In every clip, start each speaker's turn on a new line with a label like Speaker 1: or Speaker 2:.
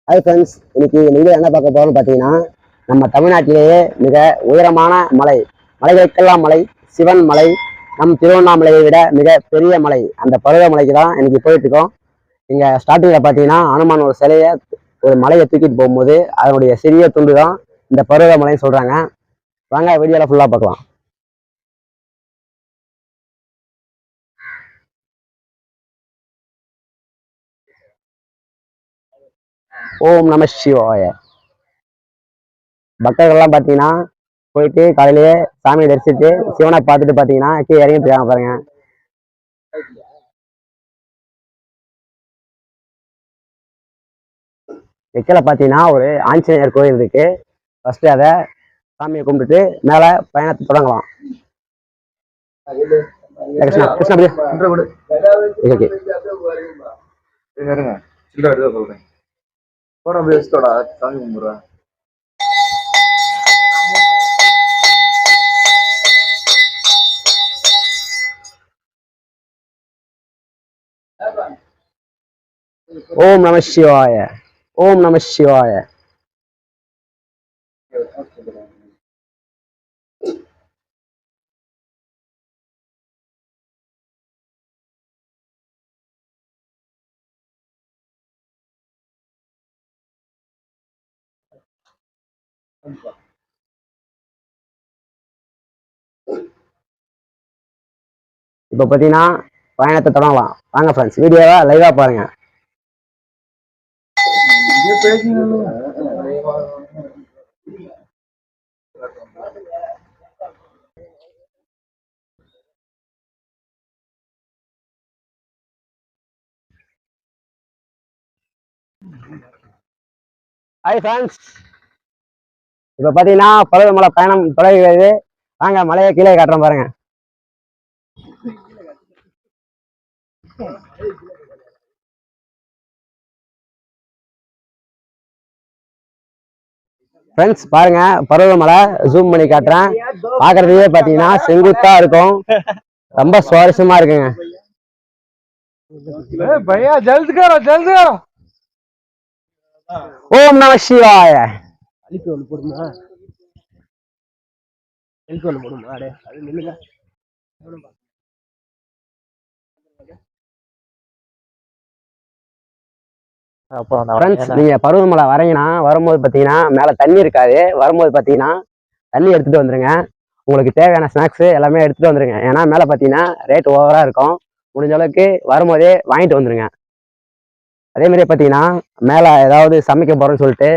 Speaker 1: Hi friends, இன்னைக்கு நீங்கள் என்ன பார்க்க போறோம்னு பார்த்தீங்கன்னா, நம்ம தமிழ்நாட்டிலேயே மிக உயரமான மலை, மலைகளுக்கெல்லாம் மலை, சிவன் மலை, நம் திருவண்ணாமலையை விட மிக பெரிய மலை, அந்த பருவமலைக்கு தான் இன்னைக்கு போயிட்டு இருக்கோம். இங்க ஸ்டார்டிங்ல பார்த்தீங்கன்னா அனுமான் ஒரு சிலையை ஒரு மலையை தூக்கிட்டு போகும்போது அதனுடைய சிறிய துண்டு தான் இந்த பருவமலைன்னு சொல்றாங்க. வாங்க வீடியோல ஃபுல்லா பார்க்கலாம். ஓம் நம சிவாய. பக்தர்கள்லாம் பார்த்தீங்கன்னா போயிட்டு காலையிலேயே சாமியை தரிசித்து சிவனை பார்த்துட்டு பார்த்தீங்கன்னா கீழே இறங்கிட்டு இருக்காங்க பாருங்க. எக்கில பார்த்தீங்கன்னா ஒரு ஆஞ்சநேயர் கோயில் இருக்கு. ஃபர்ஸ்ட் அதை சாமியை கும்பிட்டுட்டு மேல பயணத்தை தொடங்கலாம். கிருஷ்ணா கிருஷ்ணா ஓகே. சாமி கும்பிடுறேன். ஓம் நம சிவாய. ஓம் நம சிவாய. இப்ப பாத்தீங்கன்னா பயணத்தை தொடங்கலாம். வாங்க ஃப்ரெண்ட்ஸ், வீடியோவை லைவா பாருங்க. ஹாய் ஃப்ரெண்ட்ஸ், இப்ப பாத்தீங்கன்னா பருவமலை பயணம் தொடங்குகிறது. வாங்க மலையை கீழே காட்டுறோம் பாருங்க. ஃப்ரெண்ட்ஸ் பாருங்க, பருவமலை ஜூம் பண்ணி காட்டுறேன். பாக்குறதுக்கே பாத்தீங்கன்னா செங்குத்தா இருக்கும், ரொம்ப சுவாரஸ்யமா இருக்குங்க. ஓம் நம சிவாய. நீங்க பருவமலை வரீங்கன்னா வரும்போது பாத்தீங்கன்னா மேல தண்ணி இருக்காது. வரும்போது பாத்தீங்கன்னா தண்ணி எடுத்துட்டு வந்துருங்க. உங்களுக்கு தேவையான ஸ்நாக்ஸ் எல்லாமே எடுத்துட்டு வந்துருங்க. ஏன்னா மேல பாத்தீங்கன்னா ரேட் ஓவரா இருக்கும். முடிஞ்ச அளவுக்கு வரும்போதே வாங்கிட்டு வந்துருங்க. அதே மாதிரியே பாத்தீங்கன்னா மேல ஏதாவது சமைக்க போறோம்னு சொல்லிட்டு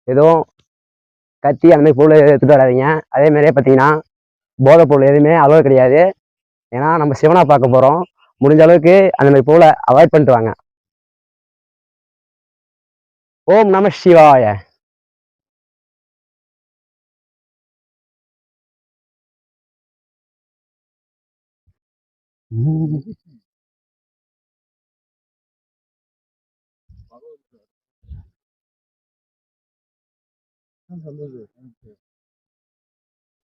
Speaker 1: எதுவும் கத்தி அந்த மாதிரி பொருள் எடுத்துட்டு வராதிங்க. அதே மாதிரியே பாத்தீங்கன்னா போதை பொருள் எதுவுமே அளவு கிடையாது. ஏன்னா நம்ம சிவனா பார்க்க போறோம். முடிஞ்ச அளவுக்கு அந்த மாதிரி பொருளை அவாய்ட் பண்ணிட்டு வாங்க. ஓம் நம சிவாய.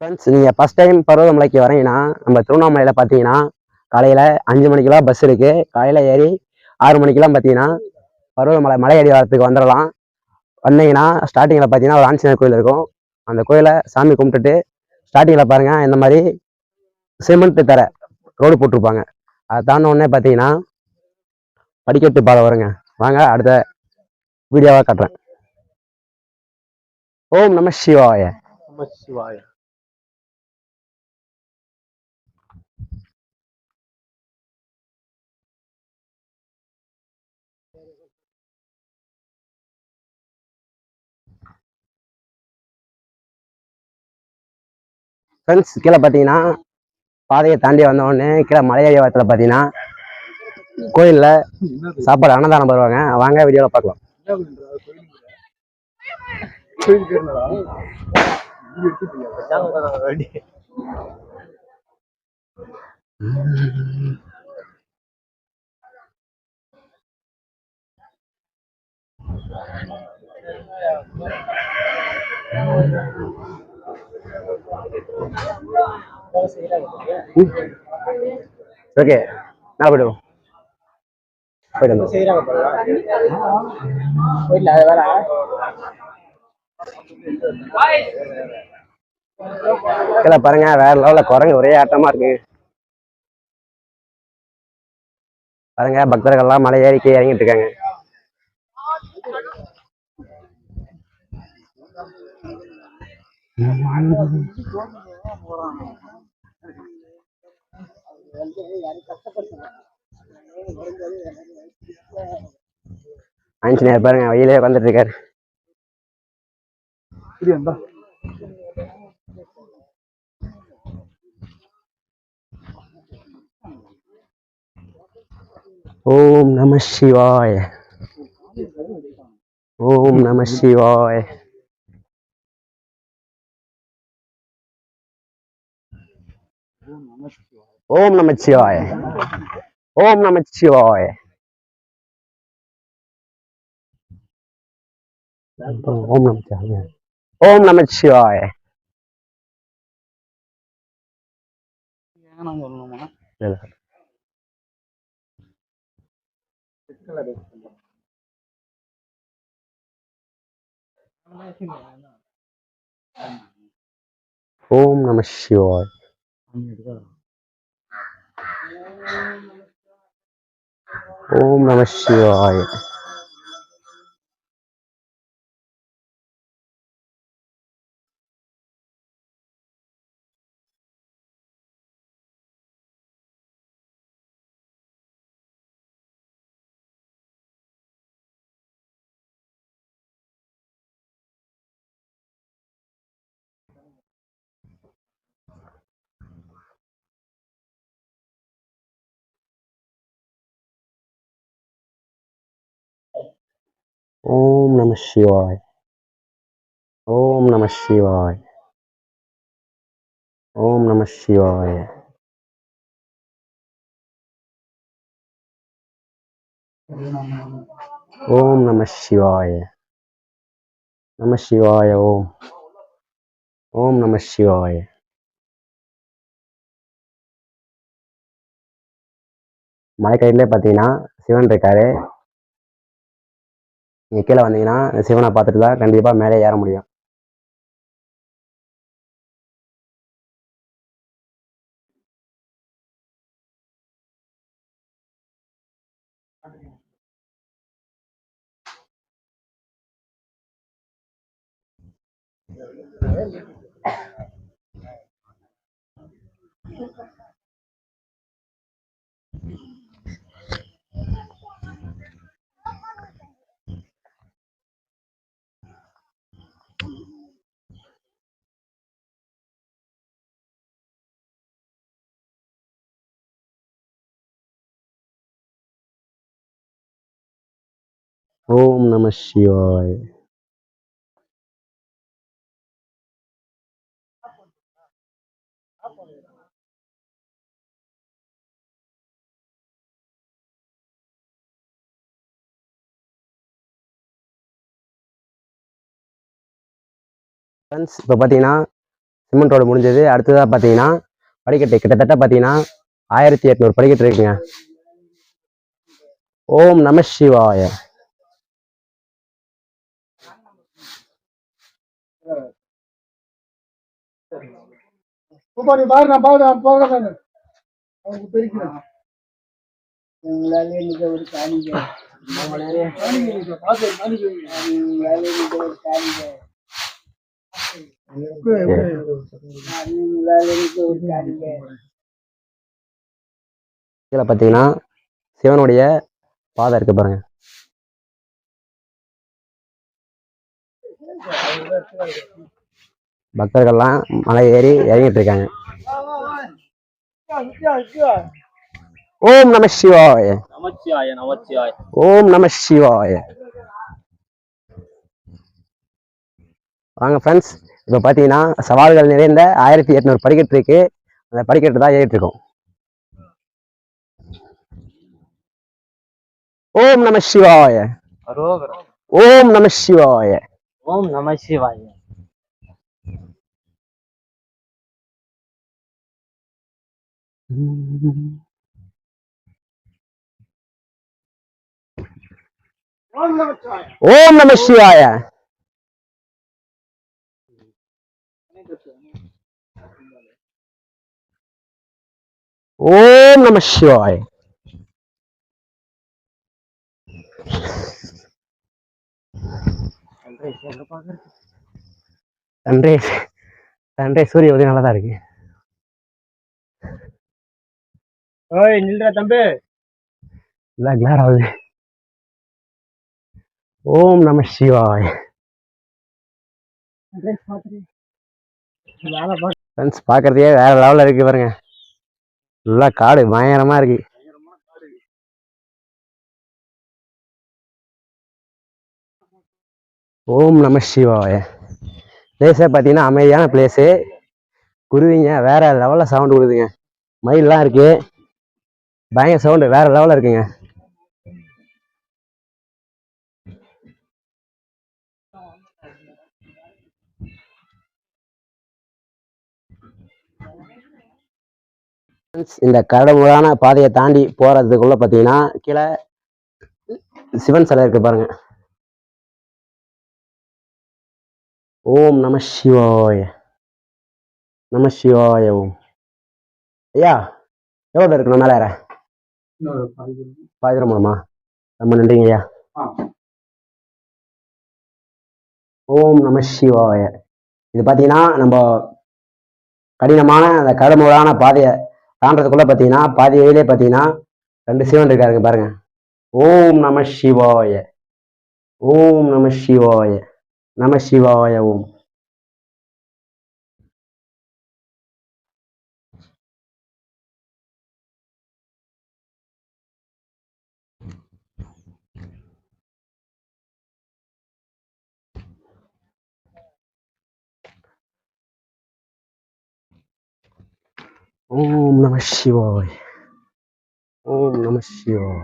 Speaker 1: ஃப்ரெண்ட்ஸ், நீங்க ஃபர்ஸ்ட் டைம் பருவமலைக்கு வரீங்கன்னா நம்ம திருவண்ணாமலையில பார்த்தீங்கன்னா காலையில 5 மணிக்கெல்லாம் பஸ் இருக்கு. காலையில ஏறி 6 மணிக்கெல்லாம் பார்த்தீங்கன்னா பருவமலை மலை அடிவாரத்துக்கு வந்துடலாம். வந்தீங்கன்னா ஸ்டார்டிங்கில் பார்த்தீங்கன்னா ஒரு ஆஞ்சநேயர் கோயில் இருக்கும். அந்த கோயிலை சாமி கும்பிட்டுட்டு ஸ்டார்டிங்கில் பாருங்க இந்த மாதிரி சிமெண்ட் தர ரோடு போட்டிருப்பாங்க. அதை தாண்ட உடனே பார்த்தீங்கன்னா படிக்கட்டு பாதை வருங்க. வாங்க அடுத்த வீடியோவாக காட்டுறேன். ஓம் நம சிவாய. நம சிவாய. ஃப்ரெண்ட்ஸ், கீழே பார்த்தீங்கன்னா பாதையை தாண்டி வந்த உடனே கீழே மலையடிவாரத்தில் பார்த்தீங்கன்னா கோயிலில் சாப்பாடு அன்னதானம் போடுவாங்க. வாங்க வீடியோவில் பார்க்கலாம். ஓகே, மேலே போயிடுவோம். போயிட்டு கீழே பாருங்க, வேற லெவல்ல குரங்கு ஒரே ஆட்டமா இருக்கு பாருங்க. பக்தர்கள்லாம் மலை ஏறிக்கே இறங்கிட்டு இருக்காங்க. ஆஞ்சநேயர் பாருங்க, வெயிலே வந்துட்டு இருக்காரு. ஓம் நம சிவாய. ஓம் நம சிவாய. ஓம் நம சிவாய. ஓம் நம சிவாய. ஓம் நம சிவாய. ஓம் நம சிவாய. ஓம் நம சிவாய. ஓம் நம சிவாய. ஓம் நம சிவாய. ஓம் நம சிவாய. ஓம் நம சிவாய. ஓம் நம சிவாய. நம சிவாய. ஓம். ஓம் நம சிவாய. மலைக்கயிலே பார்த்தீங்கன்னா சிவன் இருக்காரு. நீங்க கீழே வந்தீங்கன்னா சிவனை பார்த்துட்டு தான் கண்டிப்பா மேலே ஏற முடியும். ஓம் நம சிவாய. இப்போ பார்த்தீங்கன்னா சிமெண்ட் ரோடு முடிஞ்சது. அடுத்ததாக பார்த்தீங்கன்னா படிக்கட்டு கிட்டத்தட்ட பார்த்தீங்கன்னா 1800 படிக்கட்டு இருக்குங்க. ஓம் நம சிவாய. கீழே பார்த்தீங்கன்னா சிவனுடைய பாதை இருக்கு பாருங்க. பக்தர்கள்லாம் மலை ஏறி இறங்கிட்டு இருக்காங்க. ஓம் நம சிவாய. ஓம் நம சிவாய. வாங்க ஃப்ரெண்ட்ஸ், இப்போ பார்த்தீங்கன்னா சவால்கள் நிறைந்த 1800 படிக்கட்டு இருக்கு. அந்த படிக்கட்டு தான் ஏறிட்டு இருக்கோம். ஓம் நம சிவாய. ஓம் நம சிவாய. ஓம் நம சிவாய. ஓம் நம சிவாய. ஓம் நம சிவாய. சன்ரே சன்ரே சூரிய உதயம் நல்லதா இருக்கு.
Speaker 2: நில்ற தம்பி,
Speaker 1: எல்லாம் கிளார் ஆகுது. ஓம் நம சிவாய். ஃப்ரெண்ட்ஸ் பார்க்கறதே வேற லெவலில் இருக்கு பாருங்க. நல்லா காடு பயங்கரமா இருக்கு. ஓம் நம சிவாய. பிளேஸே பார்த்தீங்கன்னா அமைதியான பிளேஸு. குருவிங்க வேற லெவலில் சவுண்டு கொடுக்குதுங்க. மயிலெலாம் இருக்கு, பயங்கர சவுண்டு வேற லெவலில் இருக்குங்க. இந்த கரடுமுரடான பாதையை தாண்டி போறதுக்குள்ள பார்த்தீங்கன்னா கீழே சிவன் சிலை இருக்கு பாருங்க. ஓம் நம சிவாய. நம சிவாய. ஓம் ஐயா எவ்வளோ இருக்கணும் மேலே ஏற? பாதிரம் மூலமா? ரொம்ப நன்றிங்க ஐயா. ஓம் நம சிவாய. இது பார்த்தீங்கன்னா நம்ம கடினமான அந்த கடுமுறான பாதையை தாண்டதுக்குள்ள பார்த்தீங்கன்னா பாதி வழியிலே பார்த்தீங்கன்னா 2 சிவன் இருக்காருங்க பாருங்க. ஓம் நம சிவாய. ஓம் நம சிவாய. நம சிவாய. ஓம் ஓம் நம சிவாய. ஓம் நம சிவாய.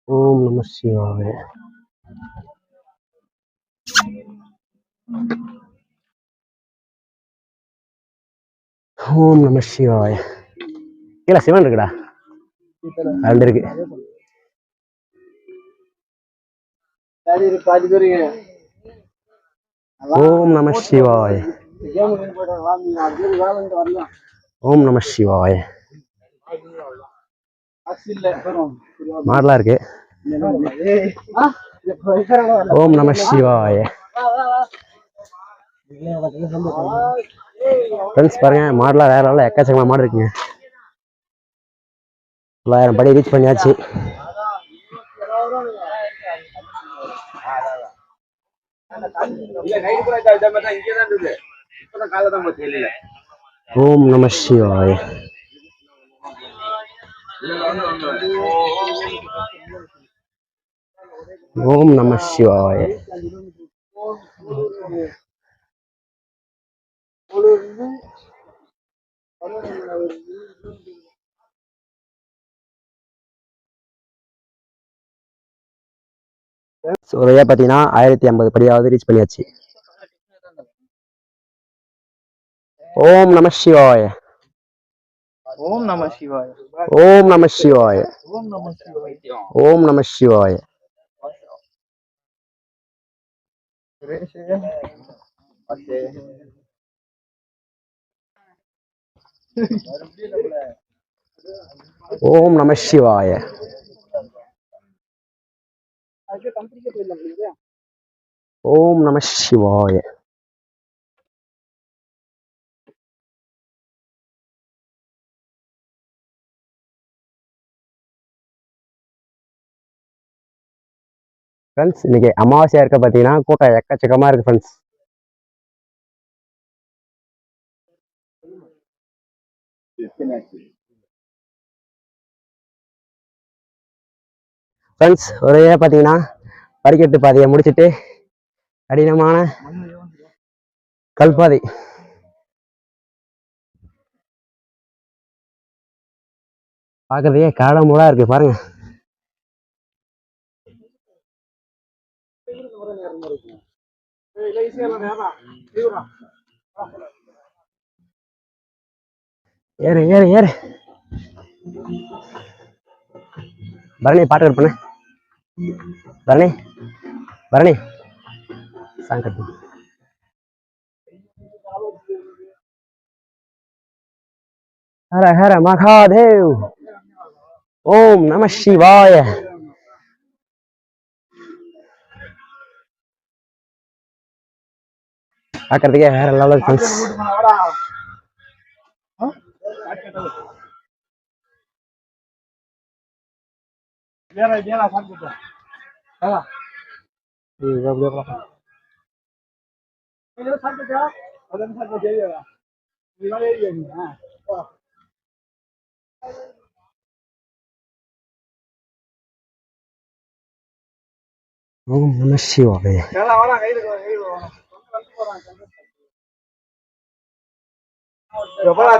Speaker 1: ஓம் நம சிவாய. ஓம் நம சிவாய. கீழே சிவன் இருக்குடா, 2 இருக்கு. ஓம் நம சிவாய. ஓம் நம சிவாய. மாடலா இருக்கு. ஓம் நம சிவாய. ஃப்ரெண்ட்ஸ் பாருங்க, மாடலா வேற லெவலில் எக்கச்சக்கமா மாடு இருக்குங்க. 900 படி ரீச் பண்ணியாச்சு. ஓம் நம சிவாய. ஓம் நம சிவாய. ஒரு வழியா பார்த்தீங்கன்னா 1050 படியாவது ரீச் பண்ணியாச்சு. ஓம் நம சிவாய.
Speaker 2: ஓம் நம சிவாய.
Speaker 1: ஓம் நம சிவாய. ஓம் நம சிவாய. ஓம் நம சிவாய. ஓம் நம சிவாய. ஃப்ரெண்ட்ஸ் இன்னைக்கு அமாவாசையா இருக்க பார்த்தீங்கன்னா கூட்டம் எக்கச்சக்கமா இருக்கு ஃப்ரெண்ட்ஸ். ஃப்ரெண்ட்ஸ் ஒரே பார்த்தீங்கன்னா படிக்கட்டு பாதையை முடிச்சுட்டு கடினமான கல்பாதை பார்க்கறதே காடமூடா இருக்கு பாருங்க. ஏறு ஏறு ஏறு. பரணி பாட்டு கட் பண்ணு. பரணி பரணி சாங் கட் பண்ணு. ஹர ஹர மகாதேவ். ஓம் நம சிவாய. பார்க்கறதுக்கே வேற லெவல் ஃப்ரெண்ட்ஸ். ஓம் நம சிவாய.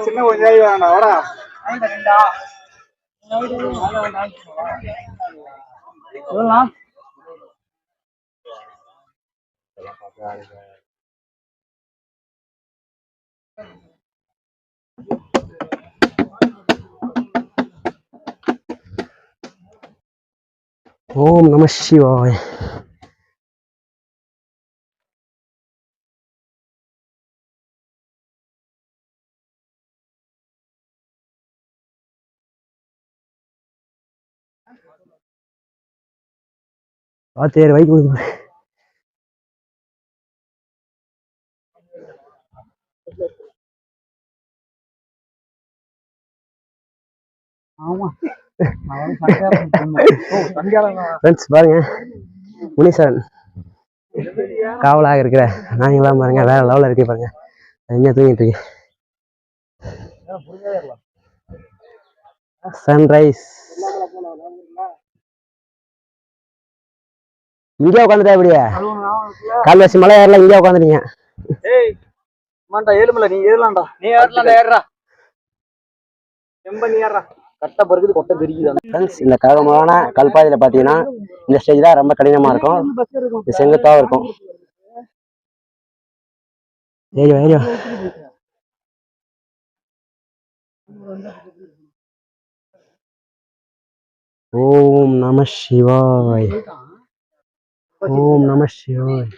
Speaker 2: சின்ன கொஞ்சம் வேணாம் வாடா.
Speaker 1: ஓம் நம சிவாய. பார்த்து வைக்க கொடுங்க. ஃப்ரெண்ட்ஸ் பாருங்க, முனீஸ்வரன் காவலாக இருக்கிற நாங்களாம் பாருங்க வேற லெவலில் இருக்கு பாருங்க. எங்க தூங்கிட்டு இருக்கு. சன்ரைஸ். இங்கே உட்காந்துட்டா எப்படியா? கால்வாசி மலை ஏறல, இங்கே உட்காந்துட்டீங்க.
Speaker 2: ஏழுமல நீ ஏறலாம்டா. நீ ஏறலாம்டா, ஏறா எம்ப நீ ஏறா. கட்ட பருக்குது கொட்டை தெரியுது.
Speaker 1: இந்த கரகமான கல்பாதையில பாத்தீங்கன்னா இந்த ஸ்டேஜ் தான் ரொம்ப கடினமா இருக்கும். செங்குத்தாவும் இருக்கும். ஓம் நம சிவாய். ஓம் நம சிவாய்.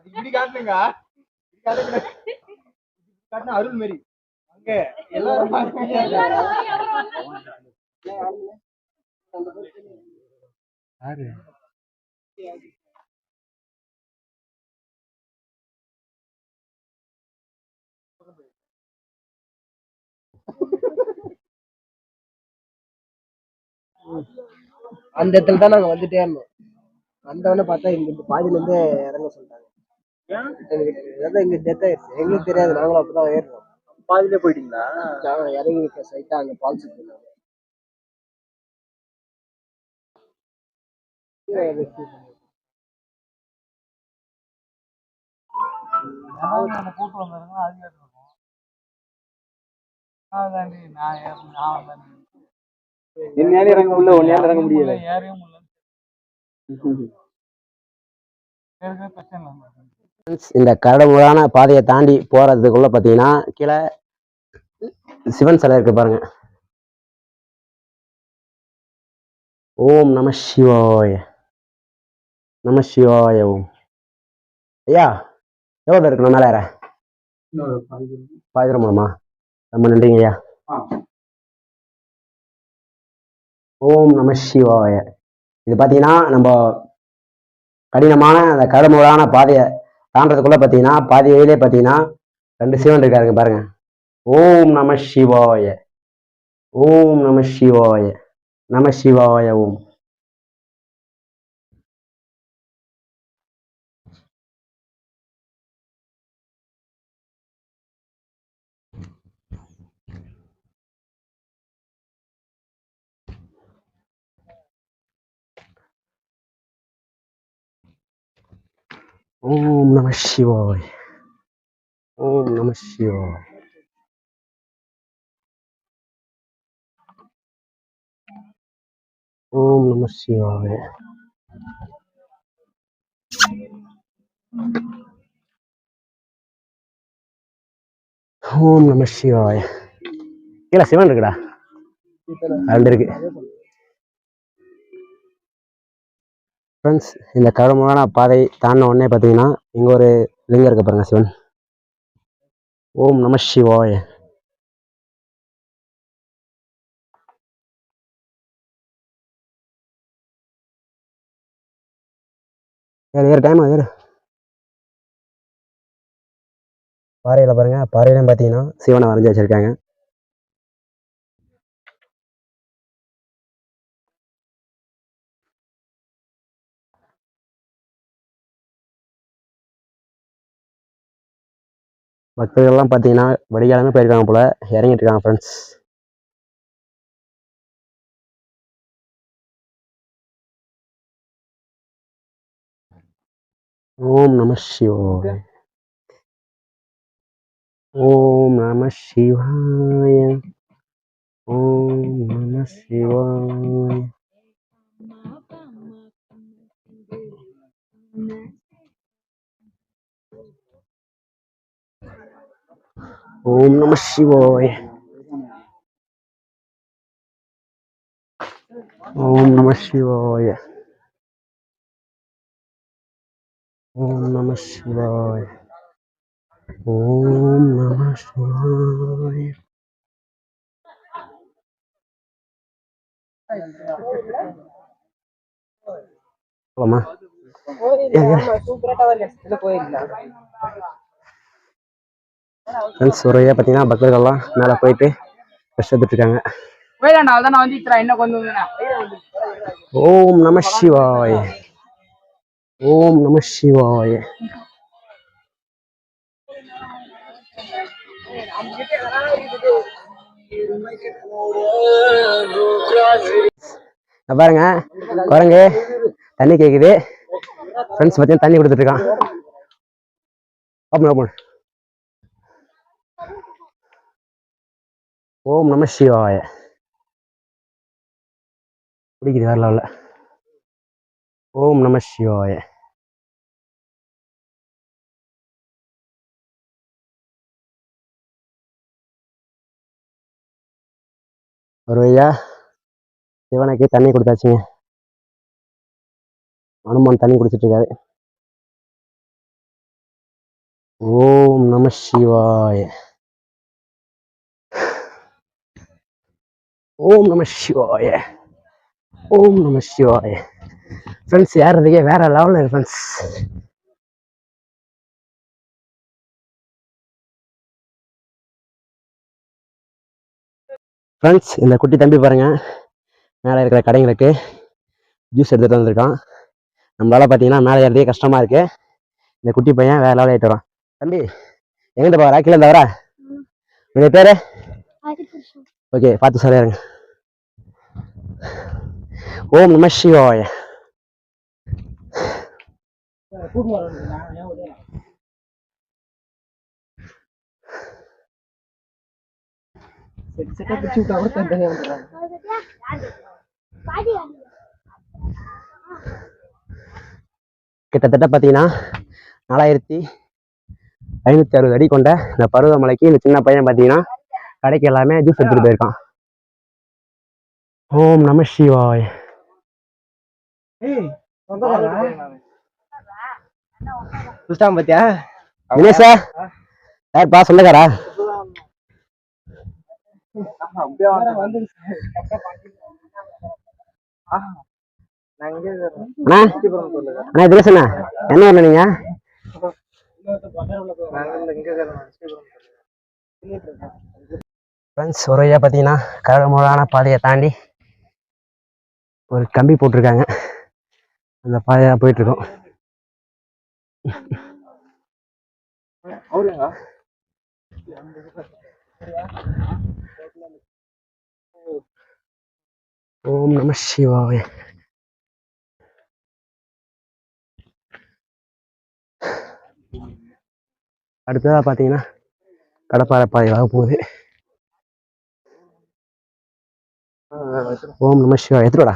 Speaker 2: இப்படி காட்டுங்க, அருள் மாரி அங்க எல்லாரும் அந்த இடத்துல தான் நாங்க வந்துட்டே இருந்தோம். வந்தவொடனே பார்த்தா இங்க பாதியில இருந்து இறங்க சொல்லிட்டாங்க. இங்க டெத் ஆயிடுச்சு, எங்களுக்கு தெரியாது. நாங்களும் அப்பதான் ஏறுறோம். பாதியிலே போயிட்டீங்களா? இறங்கி சைட்டா அங்க பால்ஸ் போயிருந்தாங்க. கூட்டு வந்தாருன்னா அதிகம் இருக்கும். என்னால இறங்க முடியல, ஒன்னால இறங்க முடியல. ஏறவே முடியல.
Speaker 1: இந்த கரடுமுரடான பாதையை தாண்டி போறதுக்குள்ள பாத்தீங்கன்னா கீழே சிவன் சிலை இருக்கு பாருங்க. ஓம் நம சிவாய. நம சிவாய. ஓம். ஐயா எவ்வளவு இருக்கணும் மேல ஏற? பாதிர மூலமா? ரொம்ப நன்றிங்க ஐயா. ஓம் நம சிவாய. இது பாத்தீங்கன்னா நம்ம கடினமான அந்த கரடுமுரடான பாதையை தாண்டதுக்குள்ள பாத்தீங்கன்னா பாதி வழியிலே பாத்தீங்கன்னா 2 சிவன் இருக்காருங்க பாருங்க. ஓம் நம சிவாய. ஓம் நம சிவாய. நம சிவாய. ஓம். ஓம் நம சிவாய. ஓம் நம சிவாய. ஓம் நம சிவாய. ஓம் நம சிவாய. கீழே சிவன் இருக்குடா, ரெண்டு இருக்கு. ஃப்ரெண்ட்ஸ், இந்த கருமமான பாதை தாண்டின உடனே பார்த்தீங்கன்னா இங்கே ஒரு லிங்கம் இருக்க பாருங்க, சிவன். ஓம் நம சிவாய. வேறு டைம் வேறு பாறையில் பாருங்க, பாறையிலும் பார்த்தீங்கன்னா சிவனை வரைஞ்சி வச்சிருக்காங்க. பக்தர்கள்லாம் பார்த்தீங்கன்னா வடிகாலமே போயிருக்காங்க போல, இறங்கிட்டு இருக்காங்க ஃப்ரெண்ட்ஸ். ஓம் நம சிவாய. ஓம் நம சிவாய. ஓம் நம சிவாய. ஓம் நம சிவாய. ஓம் நம சிவாய. ஓம் நம சிவாய. ஓம் நம சிவாய. போலாமா? ஃப்ரெண்ட்ஸ், ஒரே பார்த்தீங்கன்னா பக்தர்கள்லாம் மேலே போயிட்டு ரெஸ்ட் எடுத்துட்டு இருக்காங்க. ஓம் நம சிவாய. ஓம் நம சிவாய. பாருங்க, குரங்கு தண்ணி கேக்குது. ஃப்ரெண்ட்ஸ் பார்த்தீங்கன்னா தண்ணி கொடுத்துட்டு இருக்கான். Open open. ஓம் நம சிவாய. பிடிக்குது வேற லெவல்ல. ஓம் நம சிவாய. ஒரு ஐயா சிவனுக்கு தண்ணி கொடுத்தாச்சுங்க. அனுமான் தண்ணி குடிச்சிட்டு இருக்காரு. ஓம் நம சிவாய. ஓம் நம சிவாய. ஓம் நம சிவாய. ஃப்ரெண்ட்ஸ், ஏறதுக்கே வேற லெவலில் இருக்கு ஃப்ரெண்ட்ஸ். ஃப்ரெண்ட்ஸ், இந்த குட்டி தம்பி பாருங்க, மேலே இருக்கிற கடைங்களுக்கு ஜூஸ் எடுத்துகிட்டு வந்திருக்கான். நம்மளால பார்த்தீங்கன்னா மேலே ஏறதே கஷ்டமா இருக்கு. இந்த குட்டி பையன் வேற லெவலில் ஏற்று வரான். தம்பி, எங்கிட்ட போகிறா? கீழே இருந்தா வரா? உங்க பேரு? ஓகே, பார்த்து சொல்லிடுங்க. ஓம் நம சிவாய. கிட்டத்தட்ட பார்த்தீங்கன்னா 4560 அடி கொண்ட இந்த பருவமலைக்கு இந்த சின்ன பையன் பார்த்தீங்கன்னா கடைக்கு எல்லாமே ஜூஸ் எடுத்துட்டு போயிருக்கான். ஓம் நம சிவாய. தினேஷா யார்ப்பா சொல்லுகாரா? அண்ணா தினேஷண்ணா, என்ன வரல நீங்க? ஃப்ரெண்ட்ஸ், ஒரேயா பார்த்தீங்கன்னா கரடுமுரடான பாதையை தாண்டி ஒரு கம்பி போட்டிருக்காங்க. அந்த பாதையாக போயிட்டு இருக்கோம். ஓம் நம சிவாய. அடுத்ததாக பார்த்தீங்கன்னா கடப்பாறை பாதையாக போகுது. ஓம் நம சிவாய. எத்தோடா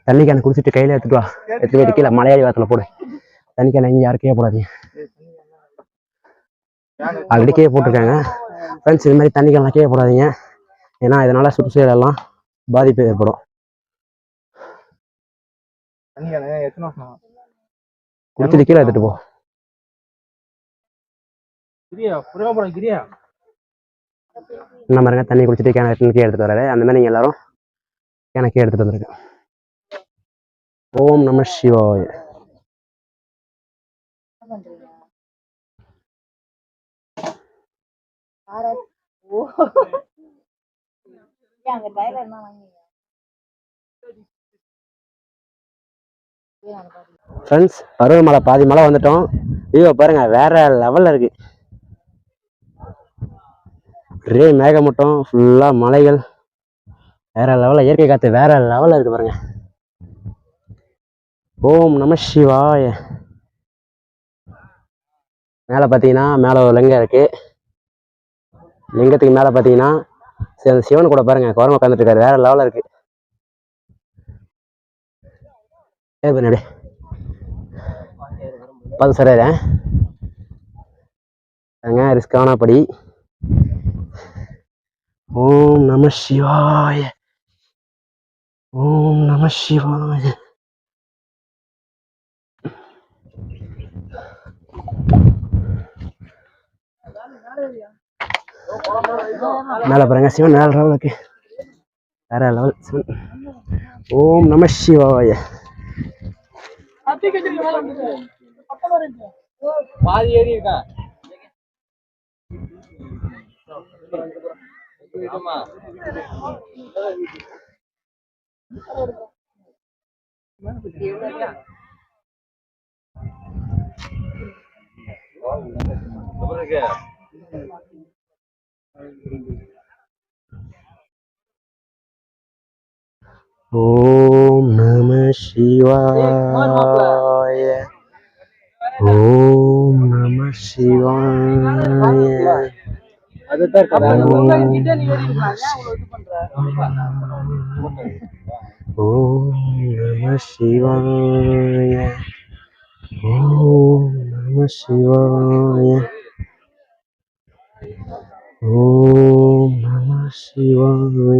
Speaker 1: தண்ணி கேனை குடிச்சிட்டு கையில் எடுத்துட்டு வா. எடுத்து போயிட்டு கீழே மலையாளி வாரத்தில் போடு. தண்ணி கேனை இங்கே யாருக்கே போடாதீங்க. ஆல்ரெடி கீழே போட்டிருக்காங்க ஃப்ரெண்ட்ஸ். இது மாதிரி தண்ணி கேன்லாம் கீழே போடாதீங்க. ஏன்னா இதனால சுற்றுச்சூழலெல்லாம் பாதிப்பு ஏற்படும். குடிச்சிட்டு கீழே எடுத்துட்டு போ. என்ன மாதிரிங்க தண்ணி குடிச்சிட்டு கேனை கீழே எடுத்துட்டு வராரு. அந்த மாதிரி நீங்கள் எல்லாரும் கேனை கீழே எடுத்துட்டு வந்துருக்கு. ஓம் நம சிவாய. ஃப்ரெண்ட்ஸ், பருவமழை பாதி மழை வந்துட்டோம். வியூவை பாருங்க, வேற லெவல்ல இருக்கு. ஒரே மேகமூட்டம், ஃபுல்லா மலைகள், வேற லெவல்ல. இயற்கை காத்து வேற லெவல்ல இருக்கு பாருங்க. ஓம் நம சிவாய. மேலே பார்த்தீங்கன்னா மேலே ஒரு லிங்கம் இருக்கு. லிங்கத்துக்கு மேலே பார்த்தீங்கன்னா சிவன் கூட பாருங்க குரங்கு உட்காந்துட்டு இருக்காரு. வேற லெவலில் இருக்கு. அப்படியே பார்த்து சரியாங்க, ரிஸ்கான படி. ஓம் நம சிவாய. ஓம் நம சிவாய. மேல பாருங்க சிவன் வேற லெவல் இருக்கு. வேற லெவல் சிவன். ஓம் நம சிவாய. பாதி ஏறி இருக்கா. ஓம் நம சிவாய. ஓம் நம சிவாய. ஓம் நம சிவாய. ஓம் நம சிவாய. ஓம் நம சிவாய.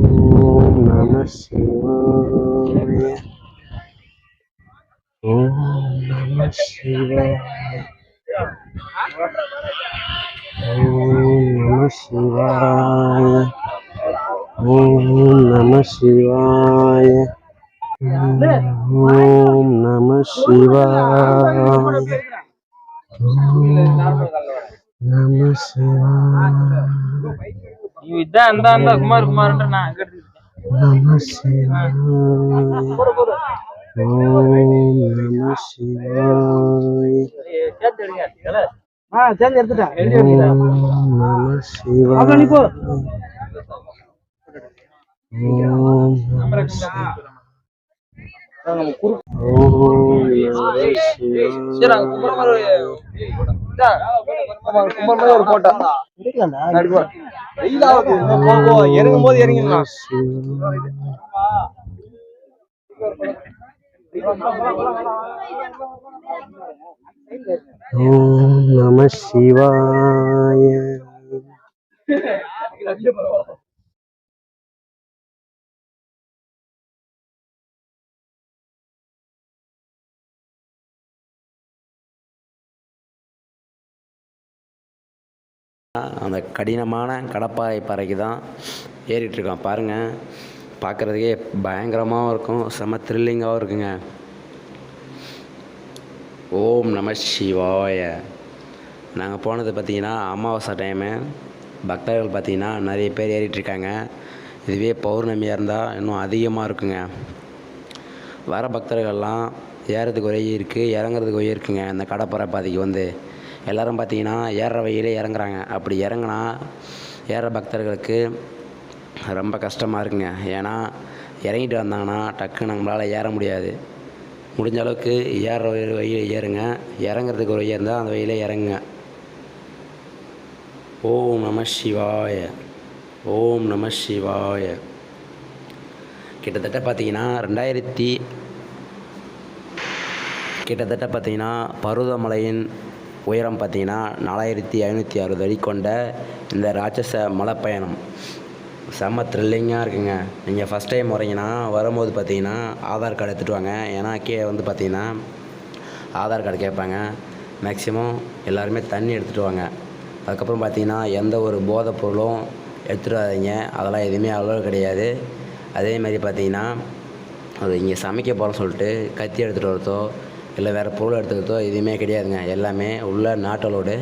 Speaker 1: ஓம் நம சிவாய. ஓம் நம சிவாய. ஓம் நம சிவாய. ஓம் நம சிவாய. ஓம் நம சிவாய. நம சிவாய.
Speaker 3: இதான் அந்த குமார் குமார்ன்ற நான் அங்க
Speaker 1: நம சிவாய. ஓம் நம சிவாய.
Speaker 2: சேர்ந்து எடுத்துட்டேன்.
Speaker 1: ஓம் நம சிவாய. ஓம் நம சிவாய.
Speaker 3: ஒரு போட்டோ இறங்கும் போது இறங்கிடலாம்.
Speaker 1: ஓம் நம சிவாய. அந்த கடினமான கடப்பாறை பாறைக்கு தான் ஏறிட்டுருக்கோம். பாருங்கள், பார்க்குறதுக்கே பயங்கரமாகவும் இருக்கும், செம த்ரில்லிங்காகவும் இருக்குங்க. ஓம் நம சிவாய. நாங்கள் போனது பார்த்திங்கன்னா அமாவாசை டைமு. பக்தர்கள் பார்த்திங்கன்னா நிறைய பேர் ஏறிட்டுருக்காங்க. இதுவே பௌர்ணமியாக இருந்தால் இன்னும் அதிகமாக இருக்குங்க. வர பக்தர்கள்லாம் ஏறதுக்கு ஒரே இருக்குது, இறங்குறதுக்கு ஒரே இருக்குங்க. இந்த கடப்பாறை பாதைக்கு வந்து எல்லோரும் பார்த்திங்கன்னா ஏறுற வழியிலே இறங்குறாங்க. அப்படி இறங்குனா ஏற பக்தர்களுக்கு ரொம்ப கஷ்டமாக இருக்குங்க. ஏன்னா இறங்கிட்டு வந்தாங்கன்னா டக்குன்னு நம்மளால் ஏற முடியாது. முடிஞ்ச அளவுக்கு ஏறுற வழியில் ஏறுங்க, இறங்குறதுக்கு ஒரு வழியாக இருந்தால் அந்த வழியில் இறங்குங்க. ஓம் நம சிவாய. ஓம் நம சிவாய. கிட்டத்தட்ட பார்த்தீங்கன்னா பருவதமலையின் உயரம் பார்த்தீங்கன்னா 4560 அடி கொண்ட இந்த ராட்சச மலைப்பயணம் செம்ம த்ரில்லிங்காக இருக்குங்க. நீங்கள் ஃபஸ்ட் டைம் வரீங்கன்னா வரும்போது பார்த்தீங்கன்னா ஆதார் கார்டு எடுத்துகிட்டு வாங்க. ஏன்னா கீழே வந்து பார்த்தீங்கன்னா ஆதார் கார்டு கேட்பாங்க. மேக்ஸிமம் எல்லாருமே தண்ணி எடுத்துகிட்டு வாங்க. அதுக்கப்புறம் பார்த்தீங்கன்னா எந்த ஒரு போதைப் பொருளும் எடுத்துகிட்டு வராதீங்க. அதெல்லாம் எதுவுமே அவ்வளோ கிடையாது. அதேமாதிரி பார்த்தீங்கன்னா அது இங்கே சமைக்க போகிறோன்னு சொல்லிட்டு கத்தி எடுத்துகிட்டு வரதோ இல்லை வேறு பொருள் எடுத்துக்கிறதோ எதுவுமே கிடையாதுங்க. எல்லாமே உள்ள நாட்டலோடு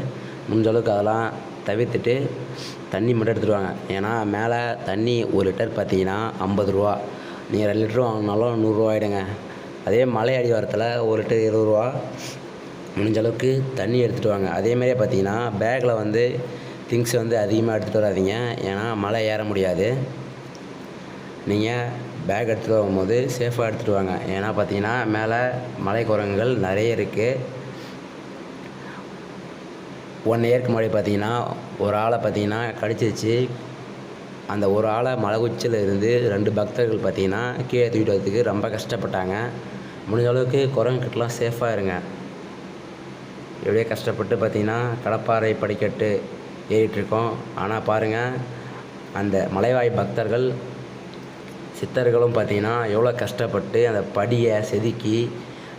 Speaker 1: முடிஞ்ச அளவுக்கு அதெல்லாம் தவிர்த்துட்டு தண்ணி மட்டும் எடுத்துகிட்டு வாங்க. ஏன்னா மேலே தண்ணி 1 லிட்டர் பார்த்தீங்கன்னா 50 ரூபா. நீங்கள் 2 லிட்டர் வாங்கினாலும் 100 ரூபா ஆகிடுங்க. அதே மலை அடிவாரத்தில் 1 லிட்டர் 20 ரூபா. முடிஞ்ச அளவுக்கு தண்ணி எடுத்துகிட்டு வாங்க. அதேமாதிரியே பார்த்தீங்கன்னா பேக்கில் வந்து திங்ஸ் வந்து அதிகமாக எடுத்துகிட்டு வராதீங்க. ஏன்னா மலை ஏற முடியாது. நீங்கள் பேக் எடுத்துகிட்டு வரும்போது சேஃபாக எடுத்துகிட்டு வாங்க. ஏன்னா பார்த்தீங்கன்னா மேலே மலை குரங்குகள் நிறைய இருக்குது. 1 இயருக்கு முன்னாடி பார்த்தீங்கன்னா ஒரு ஆளை பார்த்தீங்கன்னா கடிச்சிருச்சு. அந்த ஒரு ஆளை மலை உச்சியில் இருந்து 2 பக்தர்கள் பார்த்தீங்கன்னா கீழே தூக்கிட்டு வரதுக்கு ரொம்ப கஷ்டப்பட்டாங்க. முடிஞ்ச அளவுக்கு குரங்குக்கிட்டலாம் சேஃபாக இருங்க. எப்படியே கஷ்டப்பட்டு பார்த்தீங்கன்னா கடப்பாறை படிக்கட்டு ஏறிட்டுருக்கோம். ஆனால் பாருங்கள், அந்த மலைவாய் பக்தர்கள் சித்தர்களும் பார்த்தீங்கன்னா எவ்வளோ கஷ்டப்பட்டு அந்த படியை செதுக்கி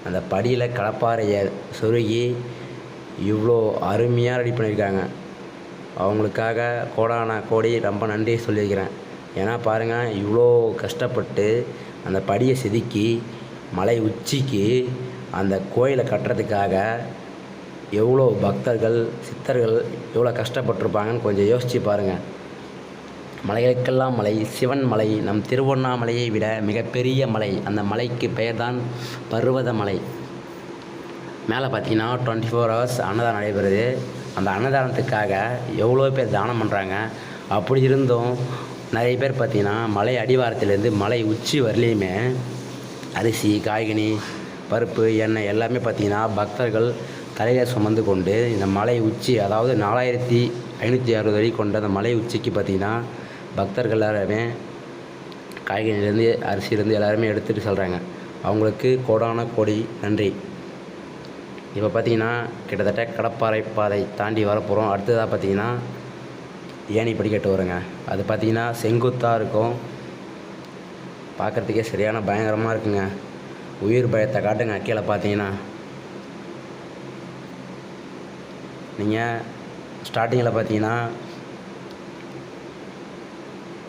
Speaker 1: அந்த படியில் கடப்பாறையை சொருகி இவ்வளோ அருமையாக ரெடி பண்ணியிருக்காங்க. அவங்களுக்காக கோடான கோடி ரொம்ப நன்றி சொல்லியிருக்கிறேன். ஏன்னா பாருங்கள், இவ்வளோ கஷ்டப்பட்டு அந்த படியை செதுக்கி மலை உச்சிக்கு அந்த கோயிலை கட்டுறதுக்காக எவ்வளோ பக்தர்கள் சித்தர்கள் எவ்வளோ கஷ்டப்பட்டிருப்பாங்கன்னு கொஞ்சம் யோசித்து பாருங்கள். மலைகளுக்கெல்லாம் மலை சிவன் மலை. நம் திருவண்ணாமலையை விட மிகப்பெரிய மலை. அந்த மலைக்கு பெயர் தான் பர்வதமலை. மேலே பார்த்தீங்கன்னா 24 ஹவர்ஸ் அன்னதானம் நடைபெறுது. அந்த அன்னதானத்துக்காக எவ்வளோ பேர் தானம் பண்ணுறாங்க. அப்படி இருந்தும் நிறைய பேர் பார்த்தீங்கன்னா மலை அடிவாரத்துலேருந்து மலை உச்சி வரலையுமே அரிசி காய்கனி பருப்பு எண்ணெய் எல்லாமே பார்த்தீங்கன்னா பக்தர்கள் தலையில் சுமந்து கொண்டு இந்த மலை உச்சி, அதாவது 4560 அடி கொண்ட அந்த மலை உச்சிக்கு பார்த்தீங்கன்னா பக்தர்கள் எல்லாருமே காய்கறிலேருந்து அரிசியிலேருந்து எல்லாருமே எடுத்துகிட்டு செல்கிறாங்க. அவங்களுக்கு கோடான கோடி நன்றி. இப்போ பார்த்தீங்கன்னா கிட்டத்தட்ட கடப்பாறை பாதை தாண்டி வரப்போகிறோம். அடுத்ததாக பார்த்தீங்கன்னா ஏணி படிக்கட்டு வருங்க. அது பார்த்தீங்கன்னா செங்குத்தாக இருக்கும். பார்க்குறதுக்கே சரியான பயங்கரமாக இருக்குங்க. உயிர் பயத்தை காட்டுங்க. கீழே பார்த்தீங்கன்னா நீங்கள் ஸ்டார்டிங்கில் பார்த்தீங்கன்னா